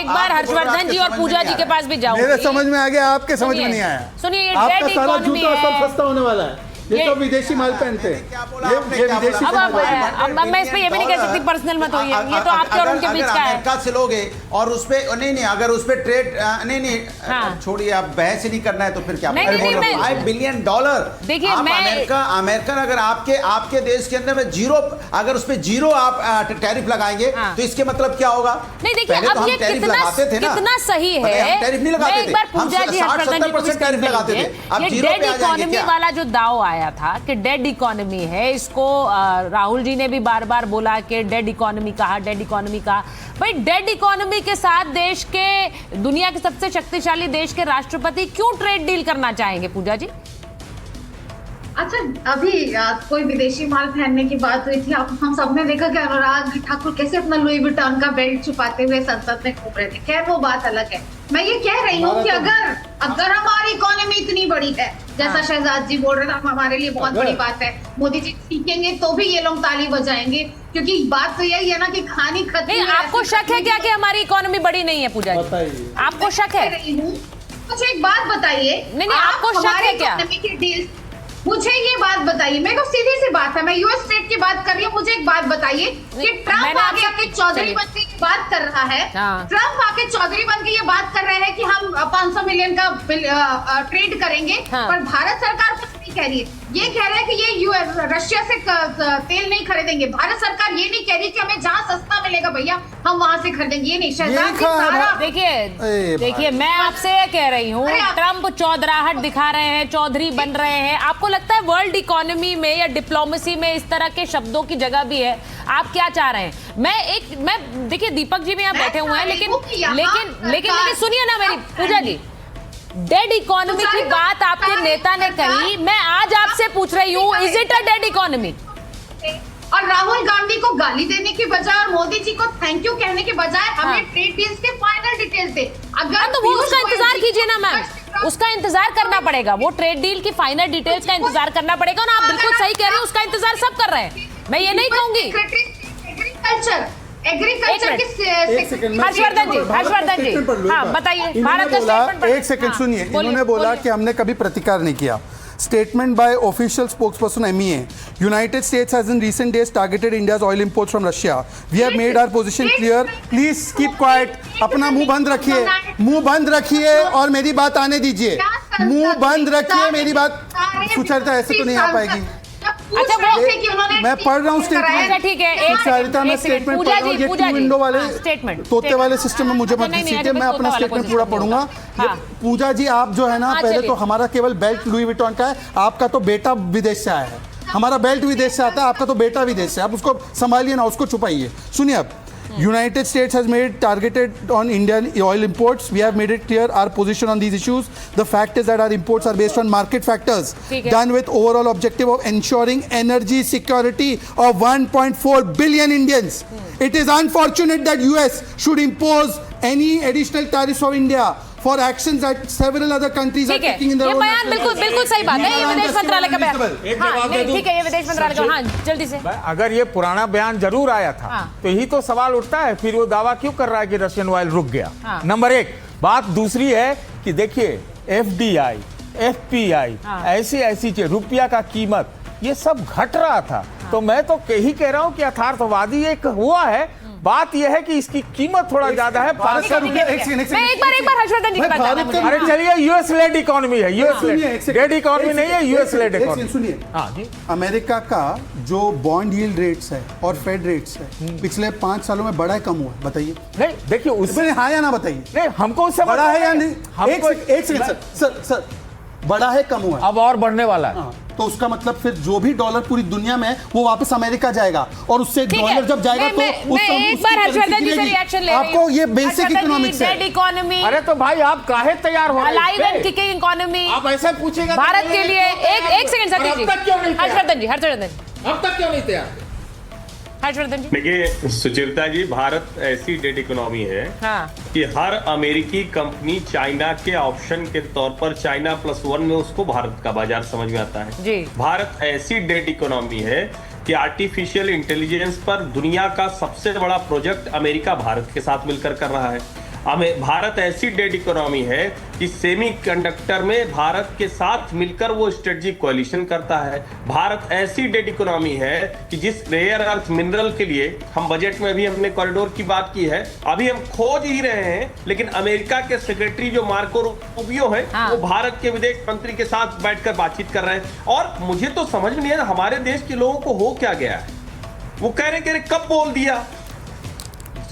बार हर्षवर्धन जी और पूजा जी के पास भी जाऊंगी। मेरे समझ में आ गया, आपके समझ में नहीं आया। सुनिए, ये आपका डेड सारा इकोनॉमी जूता सब है, सस्ता होने वाला है। ये तो विदेशी माल पहनते हैं, ये विदेशी। अब मैं इस पे ये भी नहीं कह सकती पर्सनल मत होइए, ये तो आपके और उनके बीच का है। अमेरिका से लोगे और उस पे नहीं, अगर उस पे ट्रेड नहीं छोड़िए, आप बहस ही नहीं करना है तो फिर क्या? 5 बिलियन डॉलर देखिए, अमेरिकन अगर आपके देश के अंदर में जीरो, अगर उस पे जीरो आप टैरिफ लगाएंगे तो इसके मतलब क्या होगा? नहीं देखिए, अब ये कितना सही है। टैरिफ नहीं लगाते थे, हम 60-70% टैरिफ लगाते थे। अब जीरो पे आ जाएंगे। वाला जो दाव आया था कि डेड इकोनॉमी है, इसको राहुल जी ने भी बार बार बोला कि डेड इकोनॉमी कहा, डेड इकोनॉमी कहा। भाई डेड इकोनॉमी के साथ देश के, दुनिया के सबसे शक्तिशाली देश के राष्ट्रपति क्यों ट्रेड डील करना चाहेंगे? पूजा जी, अच्छा, अभी कोई विदेशी माल पहनने की बात हुई थी, हम सबने देखा कि अनुराग ठाकुर कैसे अपना लुई विटॉन का बेल्ट छुपाते हुए संसद में घूम रहे थे। खैर वो बात अलग है। मैं ये कह रही हूँ कि अगर हमारी इकोनॉमी इतनी बड़ी है, जैसा शहजाद जी बोल रहे थे, हमारे लिए बहुत बड़ी बात है, मोदी जी सीखेंगे तो भी ये लोग ताली बजाएंगे, क्योंकि बात तो यही है ना कि खानी खतरी। आपको शक है क्या कि हमारी इकोनॉमी बड़ी नहीं है? पूजा जी, आपको शक है? मुझे एक बात बताइए, नहीं, आपको शक है क्या? मुझे ये बात बताइए, मेरे को सीधी सी बात है, मैं यूएस स्टेट की बात कर रही हूँ। मुझे एक बात बताइए कि ट्रंप आके चौधरी बन के ये बात कर रहा है, ट्रंप आके चौधरी बन के ये बात कर रहे हैं कि हम 500 मिलियन का ट्रेड करेंगे, पर भारत सरकार कुछ नहीं कह रही है। ये कह रहे हैं कि ये रशिया से तेल नहीं खरीदेंगे। भारत सरकार ये नहीं कह रही कि हमें जहाँ सस्ता मिलेगा भैया हम वहां से खरीदेंगे, ये नहीं। शहजाद जी सारा देखिए, मैं आपसे कह रही हूँ, ट्रंप चौधराहट दिखा रहे हैं, चौधरी बन रहे हैं। आपको लगता है वर्ल्ड इकोनॉमी में या डिप्लोमेसी में इस तरह के शब्दों की जगह भी है? आप क्या चाह रहे हैं? मैं देखिए, दीपक जी भी यहाँ बैठे हुए हैं, लेकिन सुनिए ना मेरी पूजा जी, डेड इकोनॉमी की बात आपके नेता ने कही, मैं आज आपसे पूछ रही हूँ, is it a dead economy? और राहुल गांधी को गाली देने की बजाय और मोदी जी को थैंक यू कहने के बजाय हमें ट्रेड डील्स के फाइनल डिटेल्स दे। अगर तो वो उसका इंतजार कीजिए ना मैम, उसका इंतजार करना पड़ेगा, वो ट्रेड डील की फाइनल डिटेल्स का इंतजार करना पड़ेगा ना। आप बिल्कुल सही कह रहे हैं, उसका इंतजार सब कर रहे हैं, मैं ये नहीं कहूंगी। हर्षवर्धन जी, हाँ बताइए, भारत का स्टेटमेंट। एक सेकंड सुनिए, इन्होंने बोला कि हमने कभी प्रतिकार नहीं किया। Statement by official spokesperson MEA. United States has in recent days targeted India's oil imports from Russia. We have made our position clear. Please keep quiet. अपना मुंह बंद रखिए, मुंह बंद रखिए और मेरी बात आने दीजिए। मुंह बंद रखिए, मेरी बात सुचरिता ऐसे तो नहीं आ पाएगी। अच्छा मैं पढ़ रहा हूँ स्टेटमेंट। अच्छा ठीक है, एक सुचारिता में स्टेटमेंट पढ़ रहा हूँ। ये टू विंडो वाले स्टेटमेंट तोते वाले सिस्टम में मुझे मत दीजिए, मैं अपना स्टेटमेंट पूरा पढ़ूंगा। पूजा जी आप जो है ना, पहले तो हमारा केवल बेल्ट लुई विटॉन का है, आपका तो बेटा विदेश से आया है। हमारा बेल्ट विदेश से आता है, आपका तो बेटा विदेश से। आप उसको संभालिए ना, उसको छुपाइए। सुनिए अब, United States has made targeted on Indian oil imports. We have made it clear our position on these issues. The fact is that our imports are based on market factors done with overall objective of ensuring energy security of 1.4 billion Indians. It is unfortunate that US should impose any additional tariffs of India for actions that several other countries are taking in their own. ये बयान बिल्कुल सही बात है, ये विदेश मंत्रालय का बयान। हाँ, नहीं, ठीक है, ये विदेश मंत्रालय का। हाँ, जल्दी से। अगर ये पुराना बयान जरूर आया था तो यही तो सवाल उठता है, फिर वो दावा क्यों कर रहा है कि रशियन ऑयल रुक गया? नंबर एक बात। दूसरी है कि देखिए FDI, FPI, ऐसी चीज, रुपया का कीमत, ये सब घट रहा था। तो मैं तो यही कह रहा हूँ कि यथार्थवादी एक हुआ है। बात यह है कि इसकी कीमत थोड़ा ज्यादा है। 500 रुपये। एक बार हर्षवर्धन जी की बात करना है। अरे चलिए, यूएस लेड इकोनॉमी है, यूएस लेड इकोनॉमी नहीं है, यूएस लेड इकोनॉमी। सुनिए, हाँ जी, अमेरिका का जो बॉन्ड यील्ड रेट्स है और फेड रेट्स है, पिछले 5 सालों में बड़ा है कम हुआ है? बताइए। नहीं, देखिए उसमें हाँ या ना बताइए। नहीं, हमको उससे बड़ा है या नहीं? एक सेकंड सर, बड़ा है कम हुआ है? अब और बढ़ने वाला है। तो उसका मतलब फिर जो भी डॉलर पूरी दुनिया में वो वापस अमेरिका जाएगा, और उससे डॉलर जब जाएगा तो एक बार हर्षवर्धन जी से रिएक्शन ले रही हूं। आपको ये बेसिक इकोनॉमिक्स है। Dead economy. अरे तो भाई आप काहे तैयार हो रहे हैं? Alive and kicking economy. आप ऐसे पूछेगा भारत के लिए। एक सेकंड सतीश जी, हर्षवर्धन जी, अब तक क्यों नहीं तैयार? हर्षवर्धन जी देखिए सुचेता जी, भारत ऐसी डेट इकोनॉमी है कि हर अमेरिकी कंपनी चाइना के ऑप्शन के तौर पर चाइना +1 में उसको भारत का बाजार समझ में आता है जी। भारत ऐसी डेट इकोनॉमी है कि आर्टिफिशियल इंटेलिजेंस पर दुनिया का सबसे बड़ा प्रोजेक्ट अमेरिका भारत के साथ मिलकर कर रहा है। भारत ऐसी डेट इकोनॉमी है कि सेमीकंडक्टर में भारत के साथ मिलकर वो स्ट्रेटेजिक कोalition करता है। भारत ऐसी डेट इकोनॉमी है कि जिस रेयर अर्थ मिनरल के लिए हम बजट में भी हमने कॉरिडोर की बात की है, अभी हम खोज ही रहे हैं, लेकिन अमेरिका के सेक्रेटरी जो मार्को रूबियो है वो भारत के विदेश मंत्री के साथ बैठकर बातचीत कर रहे हैं। और मुझे तो समझ में नहीं आ रहा हमारे देश के लोगों को हो क्या गया है। वो कह रहे कब बोल दिया,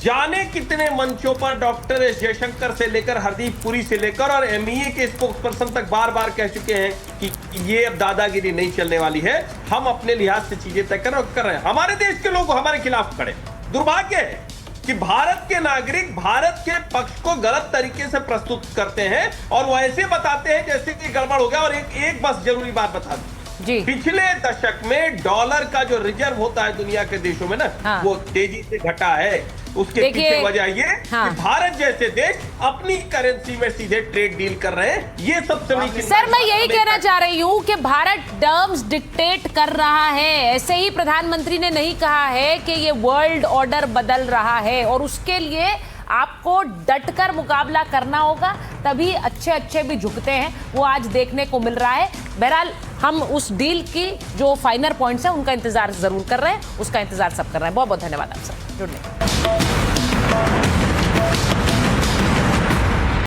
जाने कितने मंचों पर डॉक्टर एस जयशंकर से लेकर हरदीप पुरी से लेकर और एमईए के स्पोक्सपर्सन तक बार बार कह चुके हैं कि ये अब दादागिरी नहीं चलने वाली है, हम अपने लिहाज से चीजें तय कर रहे हैं। हमारे देश के लोग हमारे खिलाफ खड़े। दुर्भाग्य है कि भारत के नागरिक भारत के पक्ष को गलत तरीके से प्रस्तुत करते हैं और वो ऐसे बताते हैं जैसे कि गड़बड़ हो गया। और एक बस जरूरी बात बता दूं जी, पिछले दशक में डॉलर का जो रिजर्व होता है दुनिया के देशों में ना, वो तेजी से घटा है। उसके पीछे वजह ये कि भारत जैसे देश अपनी करेंसी में सीधे ट्रेड डील कर रहे हैं। ये सबसे बड़ी सर, मैं यही कहना चाह रही हूँ कि भारत टर्म्स डिक्टेट कर रहा है। ऐसे ही प्रधानमंत्री ने नहीं कहा है कि ये वर्ल्ड ऑर्डर बदल रहा है, और उसके लिए आपको डटकर मुकाबला करना होगा, तभी अच्छे भी झुकते हैं। वो आज देखने को मिल रहा है। बहरहाल हम उस डील की जो फाइनल पॉइंट्स हैं उनका इंतजार जरूर कर रहे हैं, उसका इंतजार सब कर रहे हैं। बहुत बहुत धन्यवाद आप सब जुड़ने।